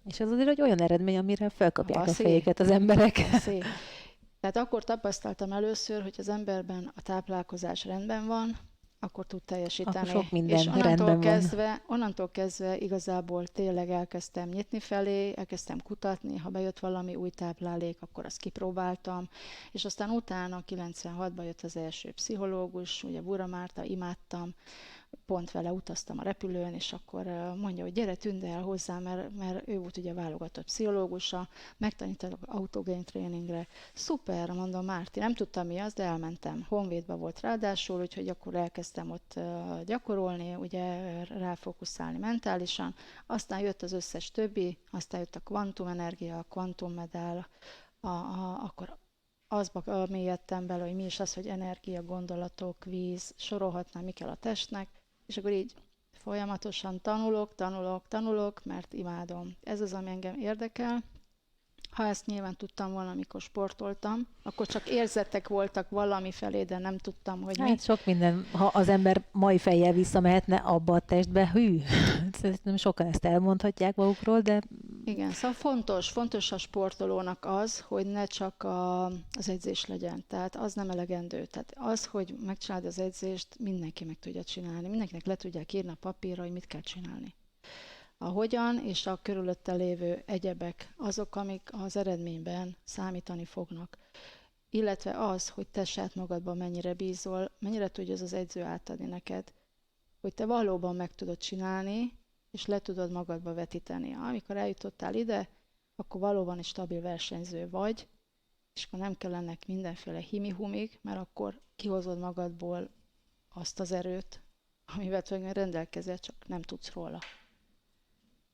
És ez azért egy olyan eredmény, amire felkapják a Vaszi. fejüket az emberek. Szép. Tehát akkor tapasztaltam először, hogy az emberben a táplálkozás rendben van, akkor tud teljesíteni. Akkor sok minden És rendben van. onnantól kezdve igazából tényleg elkezdtem nyitni felé, elkezdtem kutatni, ha bejött valami új táplálék, akkor azt kipróbáltam, és aztán utána 96-ban jött az első pszichológus, ugye Bura Márta, imádtam, pont vele utaztam a repülőn, és akkor mondja, hogy gyere, Tünde el hozzá, mert ő volt ugye válogatott pszichológusa, megtanítatok autogén tréningre. Szuper, mondom, Márti, nem tudtam mi az, de elmentem. Honvédban volt ráadásul, úgyhogy akkor elkezdtem ott gyakorolni, ugye ráfókuszálni mentálisan. Aztán jött az összes többi, aztán jött a kvantumenergia, a kvantummedál, akkor azba mélyedtem bele, hogy mi is az, hogy energia, gondolatok, víz, sorolhatnám, mi kell a testnek, és akkor így folyamatosan tanulok, mert imádom. Ez az, ami engem érdekel. Ha ezt nyilván tudtam volna, amikor sportoltam, akkor csak érzetek voltak valami felé, de nem tudtam, hogy mi. Hát sok minden, ha az ember mai fejjel visszamehetne abba a testbe, hű, szerintem sokan ezt elmondhatják magukról, de Igen, szóval fontos a sportolónak az, hogy ne csak az edzés legyen. Tehát az nem elegendő. Tehát az, hogy megcsináld az edzést, mindenki meg tudja csinálni. Mindenkinek le tudják írni a papírra, hogy mit kell csinálni. A hogyan és a körülötte lévő egyebek azok, amik az eredményben számítani fognak. Illetve az, hogy te saját magadban mennyire bízol, mennyire tudja az edző átadni neked, hogy te valóban meg tudod csinálni, és le tudod magadba vetíteni. Amikor eljutottál ide, akkor valóban egy stabil versenyző vagy, és akkor nem kell ennek mindenféle himi-humig, mert akkor kihozod magadból azt az erőt, amivel tulajdonképpen rendelkezel, csak nem tudsz róla.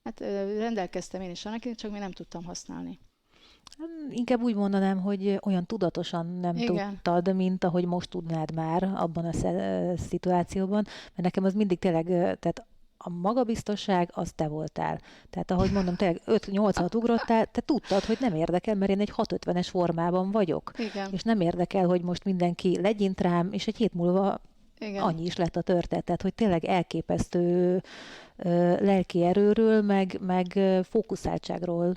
Hát rendelkeztem én is annak, csak még nem tudtam használni. inkább úgy mondanám, hogy olyan tudatosan nem Igen. tudtad, mint ahogy most tudnád már abban a szituációban, mert nekem az mindig tényleg, tehát a magabiztosság, az te voltál. Tehát ahogy mondom, tényleg 5-8-at ugrottál, te tudtad, hogy nem érdekel, mert én egy 650-es formában vagyok. Igen. És nem érdekel, hogy most mindenki legyint rám, és egy hét múlva Igen. annyi is lett a történet. Tehát, hogy tényleg elképesztő lelki erőről, meg fókuszáltságról,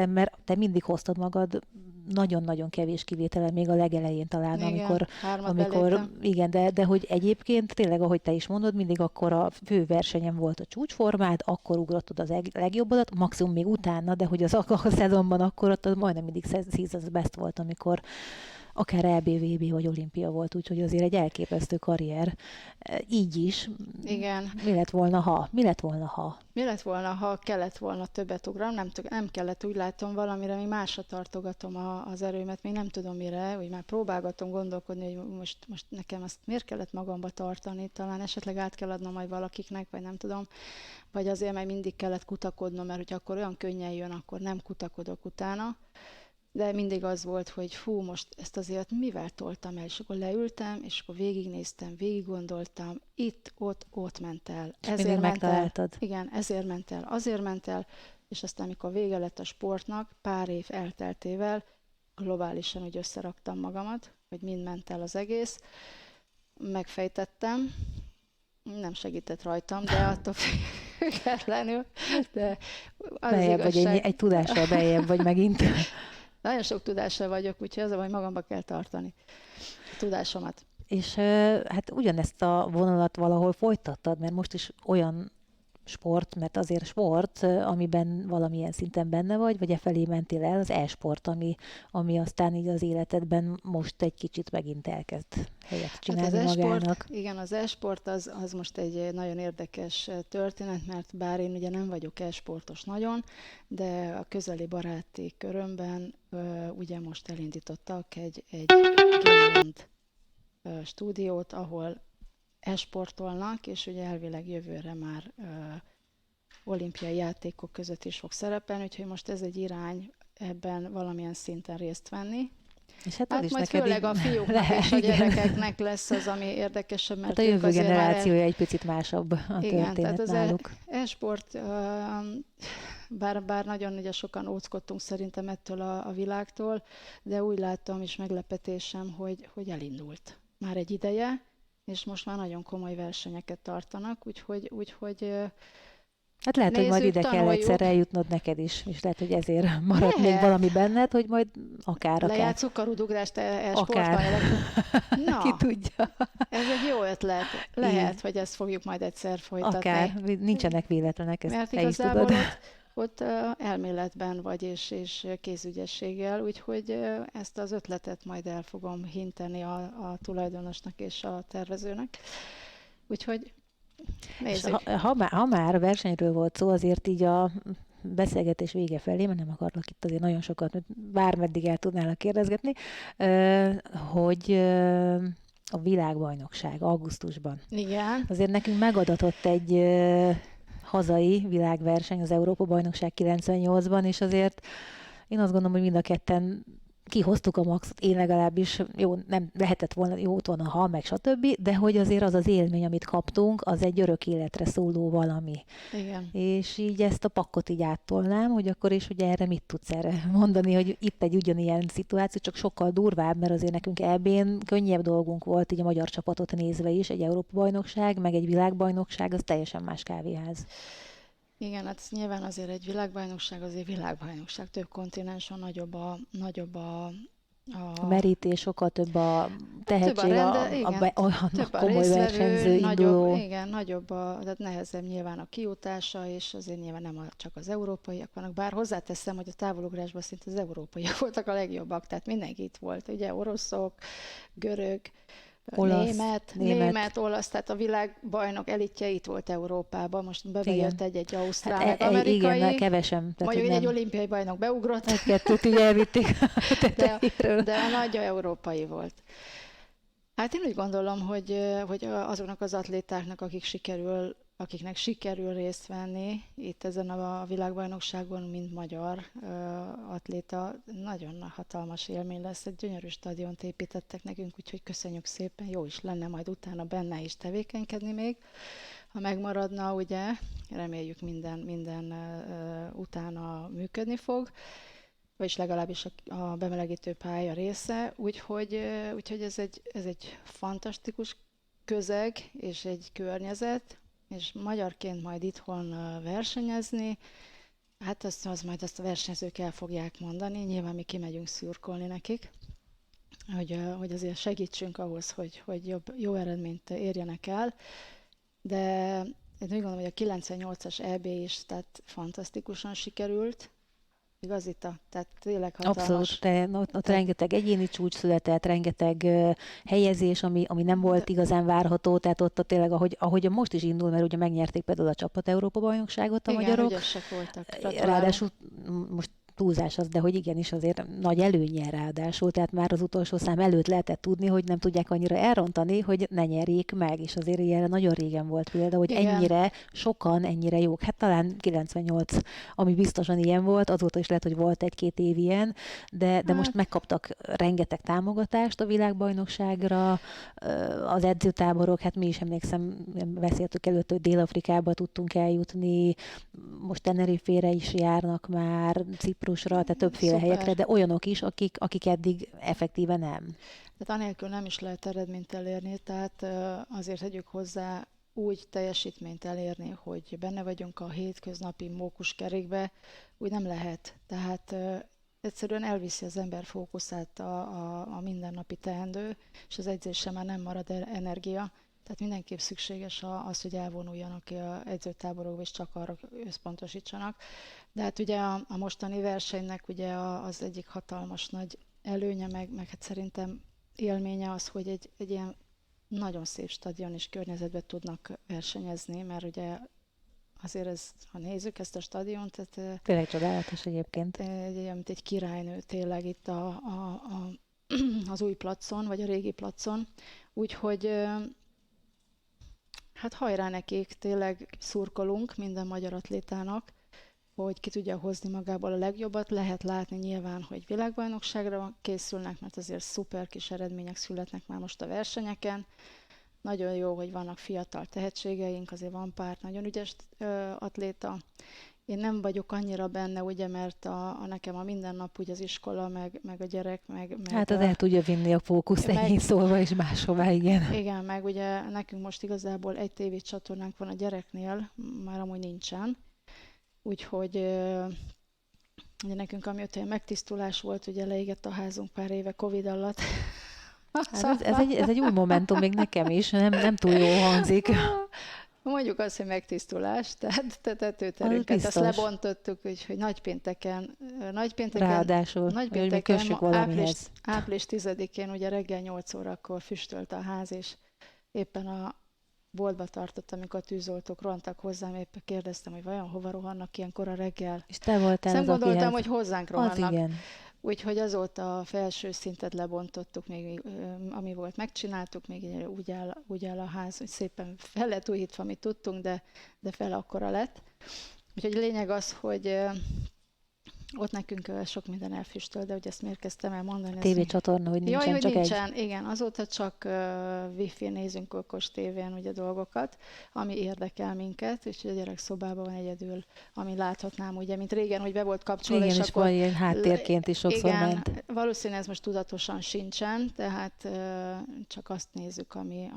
mert te mindig hoztad magad nagyon-nagyon kevés kivétele, még a legelején talán, Igen, hármat beléptem. igen, de hogy egyébként tényleg, ahogy te is mondod, mindig akkor a fő versenyen volt a csúcsformád, akkor ugrottad az legjobbadat, maximum még utána, de hogy az a szezonban akkor ott majdnem mindig season's best volt, amikor akár EB, VB vagy olimpia volt, úgyhogy azért egy elképesztő karrier. Így is. Igen. Mi lett volna, ha? Mi lett volna, ha kellett volna többet ugrom? Nem kellett, úgy látom, valamire még másra tartogatom az erőmet, még nem tudom mire, úgy már próbálgatom gondolkodni, hogy most nekem ezt miért kellett magamba tartani, talán esetleg át kell adnom majd valakiknek, vagy nem tudom, vagy azért, mert mindig kellett kutakodnom, mert hogy akkor olyan könnyen jön, akkor nem kutakodok utána. De mindig az volt, hogy fú, most ezt azért mivel toltam el, és akkor leültem, és akkor végignéztem, végiggondoltam, ott ment el. Ezért megtaláltad. Igen, ezért ment el, azért ment el, és aztán, amikor vége lett a sportnak, pár év elteltével, globálisan úgy összeraktam magamat, hogy mind ment el az egész, megfejtettem, nem segített rajtam, de attól függetlenül, de az beljebb igazság... vagy egy tudással beljebb vagy megint. Nagyon sok tudással vagyok, úgyhogy az a baj, magamba kell tartani a tudásomat. És hát ugyanezt a vonalat valahol folytattad, mert most is olyan sport, mert azért sport, amiben valamilyen szinten benne vagy e felé mentél el, az e-sport, ami aztán így az életedben most egy kicsit megint elkezd helyet csinálni hát az magának. Igen, az e-sport az most egy nagyon érdekes történet, mert bár én ugye nem vagyok e-sportos nagyon, de a közeli baráti körömben ugye most elindítottak egy Gameland stúdiót, ahol e-sportolnak, és ugye elvileg jövőre már olimpiai játékok között is fog szerepelni, úgyhogy most ez egy irány ebben valamilyen szinten részt venni. És hát Hát majd főleg a fiúknak és a gyerekeknek lesz az, ami érdekesebb, mert hát a jövő generációja egy picit másabb a történet tehát az náluk. E-sport, bár nagyon ugye sokan óckodtunk szerintem ettől a világtól, de úgy láttam és meglepetésem, hogy elindult már egy ideje, és most már nagyon komoly versenyeket tartanak, úgyhogy hát lehet, nézzük, hogy majd ide kell tanuljuk. egyszer eljutnod neked is, és lehet, hogy ezért maradt még valami benned, hogy majd akár. Lejátszuk a rudugrást akár. Na, Ki tudja. ez egy jó ötlet. Lehet, hogy ezt fogjuk majd egyszer folytatni. Akár. Nincsenek véletlenek, ezt mert te is igazából tudod. ott elméletben vagy, és kézügyességgel, úgyhogy ezt az ötletet majd el fogom hinteni a tulajdonosnak és a tervezőnek. Úgyhogy nézzük. Ha már versenyről volt szó, azért így a beszélgetés vége felé, mert nem akarlak itt azért nagyon sokat, bármeddig el tudnálak kérdezgetni, hogy a világbajnokság augusztusban. Igen. Azért nekünk megadatott egy hazai világverseny, az Európa-bajnokság 98-ban, és azért én azt gondolom, hogy mind a ketten kihoztuk a maxot, én legalábbis, jó, nem lehetett volna, jó, ott van a hal, meg stb., de hogy azért az az élmény, amit kaptunk, az egy örök életre szóló valami. Igen. És így ezt a pakkot így áttolnám, hogy akkor is ugye erre mit tudsz erre mondani, hogy itt egy ugyanilyen szituáció, csak sokkal durvább, mert azért nekünk EB-n könnyebb dolgunk volt így a magyar csapatot nézve is, egy Európa-bajnokság, meg egy világbajnokság, az teljesen más kávéház. Igen, hát nyilván azért egy világbajnokság, több kontinenson A a merítés, sokkal több a több a tehetség, igen, annak több a komoly versenyző, résztvevő, induló. tehát nehezebb nyilván a kijutása, és azért nyilván nem csak az európaiak vannak, bár hozzáteszem, hogy a távolugrásban szinte az európaiak voltak a legjobbak, tehát mindenki itt volt, ugye oroszok, görög, Olasz, német, olasz, tehát a világbajnok elitje itt volt Európában, most bejött igen. egy ausztrál, Hát meg igen, amerikai, kevesen, tehát hogy mondjuk egy nem. olimpiai bajnok beugrott, Egy-kettőt így elvitték a de, tetejéről. de a nagy európai volt. Hát én úgy gondolom, hogy azoknak az atlétáknak, akiknek sikerül részt venni itt ezen a világbajnokságon, mint magyar atléta, nagyon hatalmas élmény lesz. Egy gyönyörű stadiont építettek nekünk, úgyhogy köszönjük szépen. Jó is lenne majd utána benne is tevékenykedni még, ha megmaradna, ugye. Reméljük minden utána működni fog, vagyis legalábbis a bemelegítő pálya része, úgyhogy ez egy fantasztikus közeg és egy környezet, és magyarként majd itthon versenyezni, hát majd azt a versenyzők el fogják mondani, nyilván mi kimegyünk szurkolni nekik, hogy azért segítsünk ahhoz, hogy jó eredményt érjenek el, de én úgy gondolom, hogy a 98-as EB is tehát fantasztikusan sikerült, igazita, tehát tényleg Abszolút, hatalmas. ott Tehát, rengeteg egyéni csúcs született, rengeteg helyezés, ami nem de, volt igazán várható, tehát ott tényleg, ahogy most is indul, mert ugye megnyerték például a csapat Európa-bajnokságot a igen, magyarok, ügyesek voltak, gratulálunk. ráadásul most túlzás az, de hogy igenis azért nagy előnnyel ráadásul, tehát már az utolsó szám előtt lehetett tudni, hogy nem tudják annyira elrontani, hogy ne nyerjék meg, és azért ilyen nagyon régen volt példa, hogy Igen, ennyire, sokan ennyire jók. Hát talán 98, ami biztosan ilyen volt, azóta is lehet, hogy volt egy-két év ilyen, de most hát megkaptak rengeteg támogatást a világbajnokságra, az edzőtáborok, hát mi is emlékszem, beszéltük előtt, hogy Dél-Afrikába tudtunk eljutni, most Tenerife-re is járnak már, Ciprusra, tehát többféle helyekre, szuper. de olyanok is, akik eddig effektíve nem. Tehát anélkül nem is lehet eredményt elérni, tehát azért tegyük hozzá úgy teljesítményt elérni, hogy benne vagyunk a hétköznapi mókuskerékbe, úgy nem lehet. Tehát egyszerűen elviszi az ember fókuszát a mindennapi teendő, és az edzésre már nem marad energia. Tehát mindenképp szükséges az, hogy elvonuljanak ki a edzőtáborokba, és csak arra összpontosítsanak. De hát ugye a mostani versenynek ugye az egyik hatalmas nagy előnye, meg hát szerintem élménye az, hogy egy ilyen nagyon szép stadion és környezetben tudnak versenyezni, mert ugye azért ha nézzük ezt a stadiont, tehát Tényleg csodálatos egyébként. olyan, mint egy királynő tényleg itt az új placon, vagy a régi placon. Úgyhogy hát hajrá nekik, tényleg szurkolunk minden magyar atlétának, hogy ki tudja hozni magából a legjobbat. Lehet látni nyilván, hogy világbajnokságra készülnek, mert azért szuper kis eredmények születnek már most a versenyeken. Nagyon jó, hogy vannak fiatal tehetségeink, azért van pár nagyon ügyes atléta. Én nem vagyok annyira benne, ugye, mert nekem a mindennap ugye az iskola, meg a gyerek, Hát az el tudja vinni a fókuszt, ennyi meg szólva is máshová, igen. igen, meg ugye nekünk most igazából egy tévécsatornánk van a gyereknél, már amúgy nincsen. Úgyhogy ugye nekünk amióta ilyen megtisztulás volt, ugye leégett a házunk pár éve Covid alatt. Hát ez egy új momentum még nekem is, nem túl jó hangzik. Mondjuk azt, hogy megtisztulás, tehát Az tetőterünket, azt biztos. lebontottuk, úgyhogy nagypénteken, Ráadásul, hogy mi kössük valamihez. április 10-én ugye reggel 8 órakor füstölt a ház, és éppen a boltba tartottam, amikor a tűzoltók rohantak hozzám, éppen kérdeztem, hogy vajon hova rohannak ilyen kora reggel. És te voltál Azt nem az, gondoltam, akihez. hogy hozzánk Az rohannak. igen. Úgyhogy azóta a felső szintet lebontottuk, még ami volt, megcsináltuk, még úgy áll a ház, hogy szépen fel lett újítva, amit tudtunk, de fel akkora lett. Úgyhogy a lényeg az, hogy Ott nekünk sok minden elfüstöl, de hogy ezt miért kezdtem el mondani? A Ezt tévécsatorna, hogy Jaj, nincsen hogy csak egy. nincsen, igen, azóta csak wifi nézünk okos tévén ugye dolgokat, ami érdekel minket, és a gyerek szobában van egyedül, ami láthatnám ugye, mint régen, hogy be volt kapcsolva, Igen, és és akkor van ilyen háttérként is sokszor igen, ment. valószínűleg ez most tudatosan sincsen, tehát csak azt nézzük, ami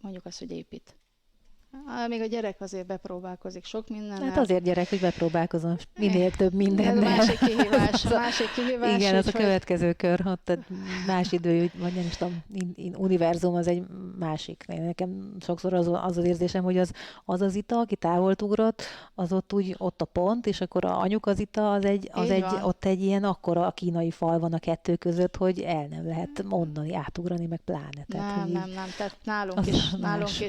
mondjuk azt, hogy épít. Még a gyerek azért bepróbálkozik sok Hát mindennel. azért gyerek, hogy bepróbálkozom minél több Ez a mindennel. másik kihívás, Az a a- másik kihívás, Igen, az a úgyhogy következő kör, ott egy más idő, vagy nem is tudom, univerzum az egy másik. Nekem sokszor az érzésem, hogy az Ita, aki távolt ugrott, az ott úgy, ott a pont, és akkor a anyukazita így van. ott egy ilyen akkora kínai fal van a kettő között, hogy el nem lehet mondani, átugrani, meg pláne. Tehát, hogy így, Nem. Tehát nálunk az is, más.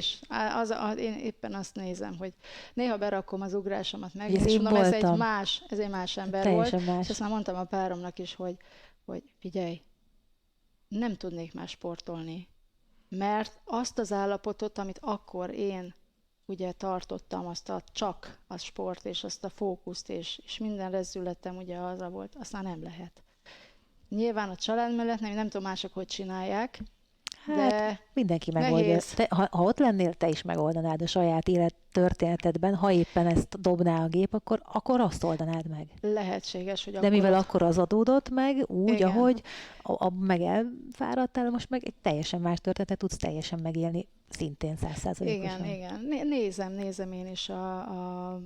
én éppen azt nézem, hogy néha berakom az ugrásomat meg, Hogy ez és én mondom, voltam, ez egy más ember volt, teljesen és más. azt már mondtam a páromnak is, hogy figyelj, nem tudnék már sportolni, mert azt az állapotot, amit akkor én ugye tartottam, azt csak a sport, és azt a fókuszt, és minden rezzületem ugye az volt, azt már nem lehet. Nyilván a család mellett nem tudom mások, hogy csinálják, Hát de mindenki megoldja. nehéz. Ha ott lennél, te is megoldanád a saját élet történetedben, ha éppen ezt dobná a gép, akkor azt oldanád meg. Lehetséges, hogy De akkor mivel ott... akkor az adódott meg, úgy, Igen, ahogy meg elfáradtál, most meg egy teljesen más történetet tudsz teljesen megélni, szintén 100%-osan. igen. Nézem én is a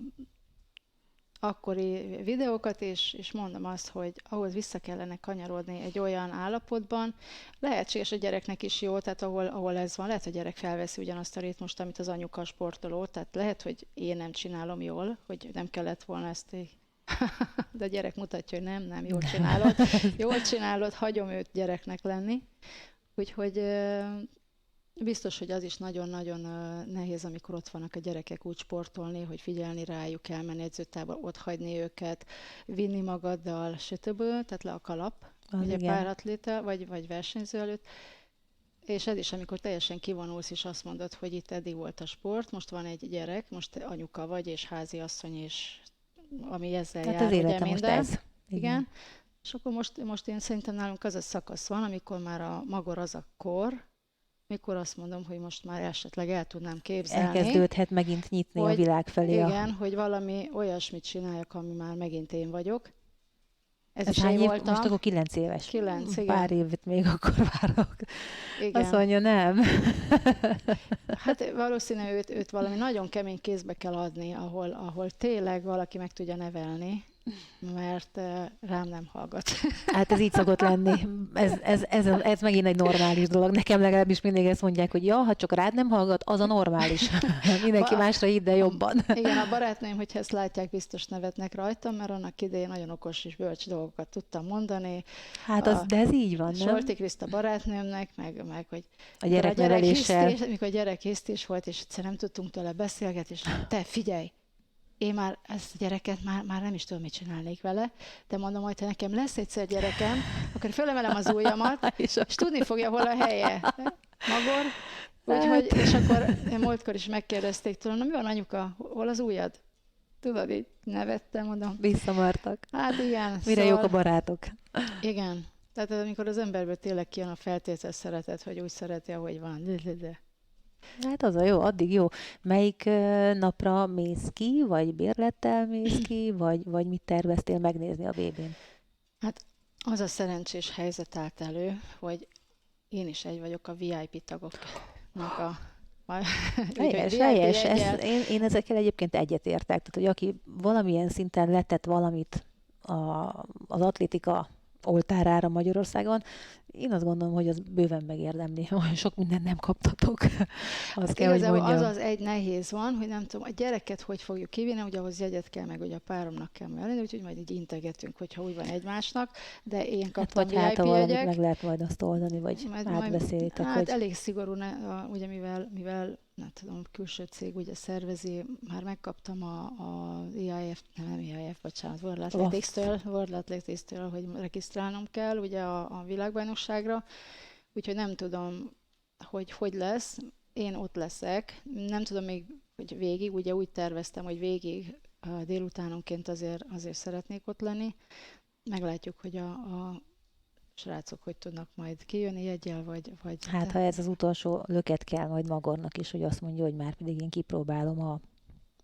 akkori videókat, és mondom azt, hogy ahhoz vissza kellene kanyarodni egy olyan állapotban, lehetséges a gyereknek is jó, tehát ahol ez van, lehet, hogy a gyerek felveszi ugyanazt a ritmust, amit az anyuka sportoló, tehát lehet, hogy én nem csinálom jól, hogy nem kellett volna ezt de a gyerek mutatja, hogy nem, jól csinálod, hagyom őt gyereknek lenni, úgyhogy biztos, hogy az is nagyon-nagyon nehéz, amikor ott vannak a gyerekek úgy sportolni, hogy figyelni rájuk, elmenni edzőtáborba, ott hagyni őket, vinni magaddal, stb. Tehát le a kalap, Az ugye igen. páratléta, vagy versenyző előtt. És ez is, amikor teljesen kivonulsz, és azt mondod, hogy itt eddig volt a sport, most van egy gyerek, most anyuka vagy, és háziasszony, és ami ezzel Hát jár, az ugye élete most minden. ez. Igen. És akkor most én szerintem nálunk az a szakasz van, amikor már a magor az a kor, mikor azt mondom, hogy most már esetleg el tudnám képzelni, Elkezdődhet megint nyitni a hogy világ felé. igen, hogy valami olyasmit csináljak, ami már megint én vagyok. Ez is hány én év? voltam. Most akkor 9 éves. 9, igen. Pár évet még akkor várok. Igen. Azt mondja, nem. Hát valószínű őt valami nagyon kemény kézbe kell adni, ahol tényleg valaki meg tudja nevelni, mert rám nem hallgat. Hát ez így szokott lenni. Ez megint egy normális dolog. Nekem legalábbis mindig ezt mondják, hogy ja, ha csak rád nem hallgat, az a normális. Mindenki másra hidd, de jobban. Igen, a barátnőim, hogyha ezt látják, biztos nevetnek rajtam, mert annak idején nagyon okos és bölcs dolgokat tudtam mondani. Hát de ez így van, nem? Solti Kriszta barátnőmnek, meg hogy A gyerekneveléssel. mikor a gyerek hisztis volt, és egyszer nem tudtunk tőle beszélgetni, és te figyelj, én már ezt a gyereket már nem is tudom, mit csinálnék vele, de mondom, hogy ha nekem lesz egyszer gyerekem, akkor fölemelem az ujjamat, és tudni fogja, hol a helye. Magor. Úgyhogy, és akkor múltkor is megkérdezték tőlem, na mi van anyuka, hol az ujjad? Tudod, így nevettem, mondom. Visszamartak. Hát igen. Mire jók a barátok? Igen. Tehát amikor az emberből tényleg kijön a feltétel szeretet, hogy úgy szereti, ahogy van. De. Hát az a jó, addig jó. Melyik napra mész ki, vagy bérlettel mész ki, vagy mit terveztél megnézni a VB-n? Hát az a szerencsés helyzet állt elő, hogy én is egy vagyok a VIP tagoknak Helyes. Én ezekkel egyébként egyetértek. Tehát, hogy aki valamilyen szinten letett valamit az atlétika oltárára Magyarországon, én azt gondolom, hogy az bőven megérdemli. Olyan sok mindent nem kaptatok. Azt kell, hogy mondjam. Az egy nehéz van, hogy nem tudom, a gyereket hogy fogjuk kivinni, ugye ahhoz jegyet kell, meg ugye a páromnak kell melleni, úgyhogy majd így integetünk, hogyha úgy van egymásnak, de én kaptam vagy hát, ha VIP valamit jegyek. meg lehet majd azt oldani, vagy átbeszélitek, Hát hogy... elég szigorú, ugye mivel nem tudom, külső cég ugye szervezi, már megkaptam a EIF, nem EIF, bocsánat, World Athletics-től, hogy regisztrálnom kell ugye a világbajnokságra, úgyhogy nem tudom, hogy lesz. Én ott leszek, nem tudom még, hogy végig, ugye úgy terveztem, hogy végig délutánonként azért szeretnék ott lenni. Meglátjuk, hogy a srácok hogy tudnak majd kijönni jeggyel, vagy Hát, ha ez az utolsó löket kell majd Magornak is, hogy azt mondja, hogy már pedig én kipróbálom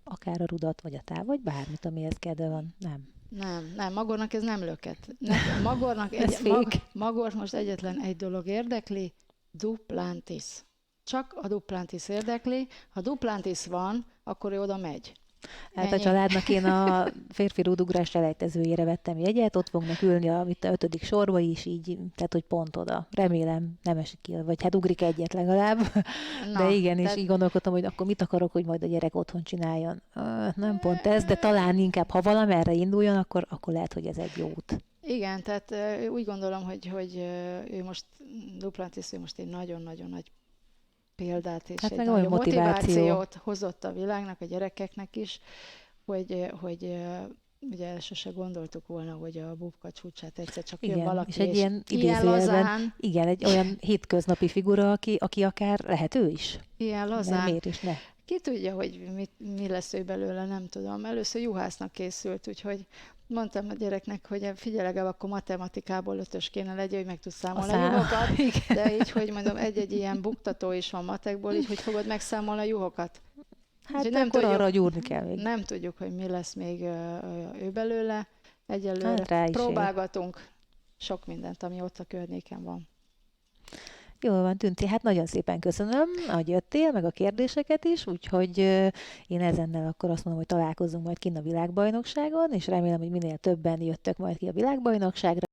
akár a rudat, vagy a táv, vagy bármit, amihez kedve van. Nem. Nem, Magornak ez nem löket. Magornak Ez fék. Magor most egyetlen egy dolog érdekli, Duplantis. Csak a Duplantis érdekli. Ha Duplantis van, akkor ő oda megy. Hát a Ennyi. családnak én a férfi rúdugrás elejtezőjére vettem jegyet, ott fognak ülni a 5. sorba is, így, tehát hogy pont oda. Remélem nem esik ki, vagy hát ugrik egyet legalább. De igen, és így gondolkodtam, hogy akkor mit akarok, hogy majd a gyerek otthon csináljon. Nem pont ez, de talán inkább, ha valamerre induljon, akkor lehet, hogy ez egy jó út. Igen, tehát úgy gondolom, hogy ő most, Duplantis, ő most egy nagyon-nagyon nagy példát és Hát egy meg nagy olyan motiváció. motivációt hozott a világnak, a gyerekeknek is, hogy ugye sose gondoltuk volna, hogy a bubka csúcsát egyszer csak jön Igen, valaki, és egy ilyen ilyen idézőjelben, lazán, igen, egy olyan hétköznapi figura, aki akár lehet ő is. ilyen Nem, lazán. miért is ne? Ki tudja, hogy mi lesz ő belőle, nem tudom. Először juhásznak készült, úgyhogy mondtam a gyereknek, hogy figyelj, legalább akkor matematikából 5-ös kéne legyen, hogy meg tudsz számolni a juhokat, de így, hogy mondom, egy-egy ilyen buktató is van matekból, így, hogy fogod megszámolni a juhokat. Hát nem akkor tudjuk, arra gyúrni kell még. Nem tudjuk, hogy mi lesz még ő belőle. Egyelőre Hát rá is próbálgatunk sok mindent, ami ott a környéken van. Jól van, Tünci, hát nagyon szépen köszönöm, hogy jöttél, meg a kérdéseket is, úgyhogy én ezennel akkor azt mondom, hogy találkozunk majd kinn a világbajnokságon, és remélem, hogy minél többen jöttök majd ki a világbajnokságra.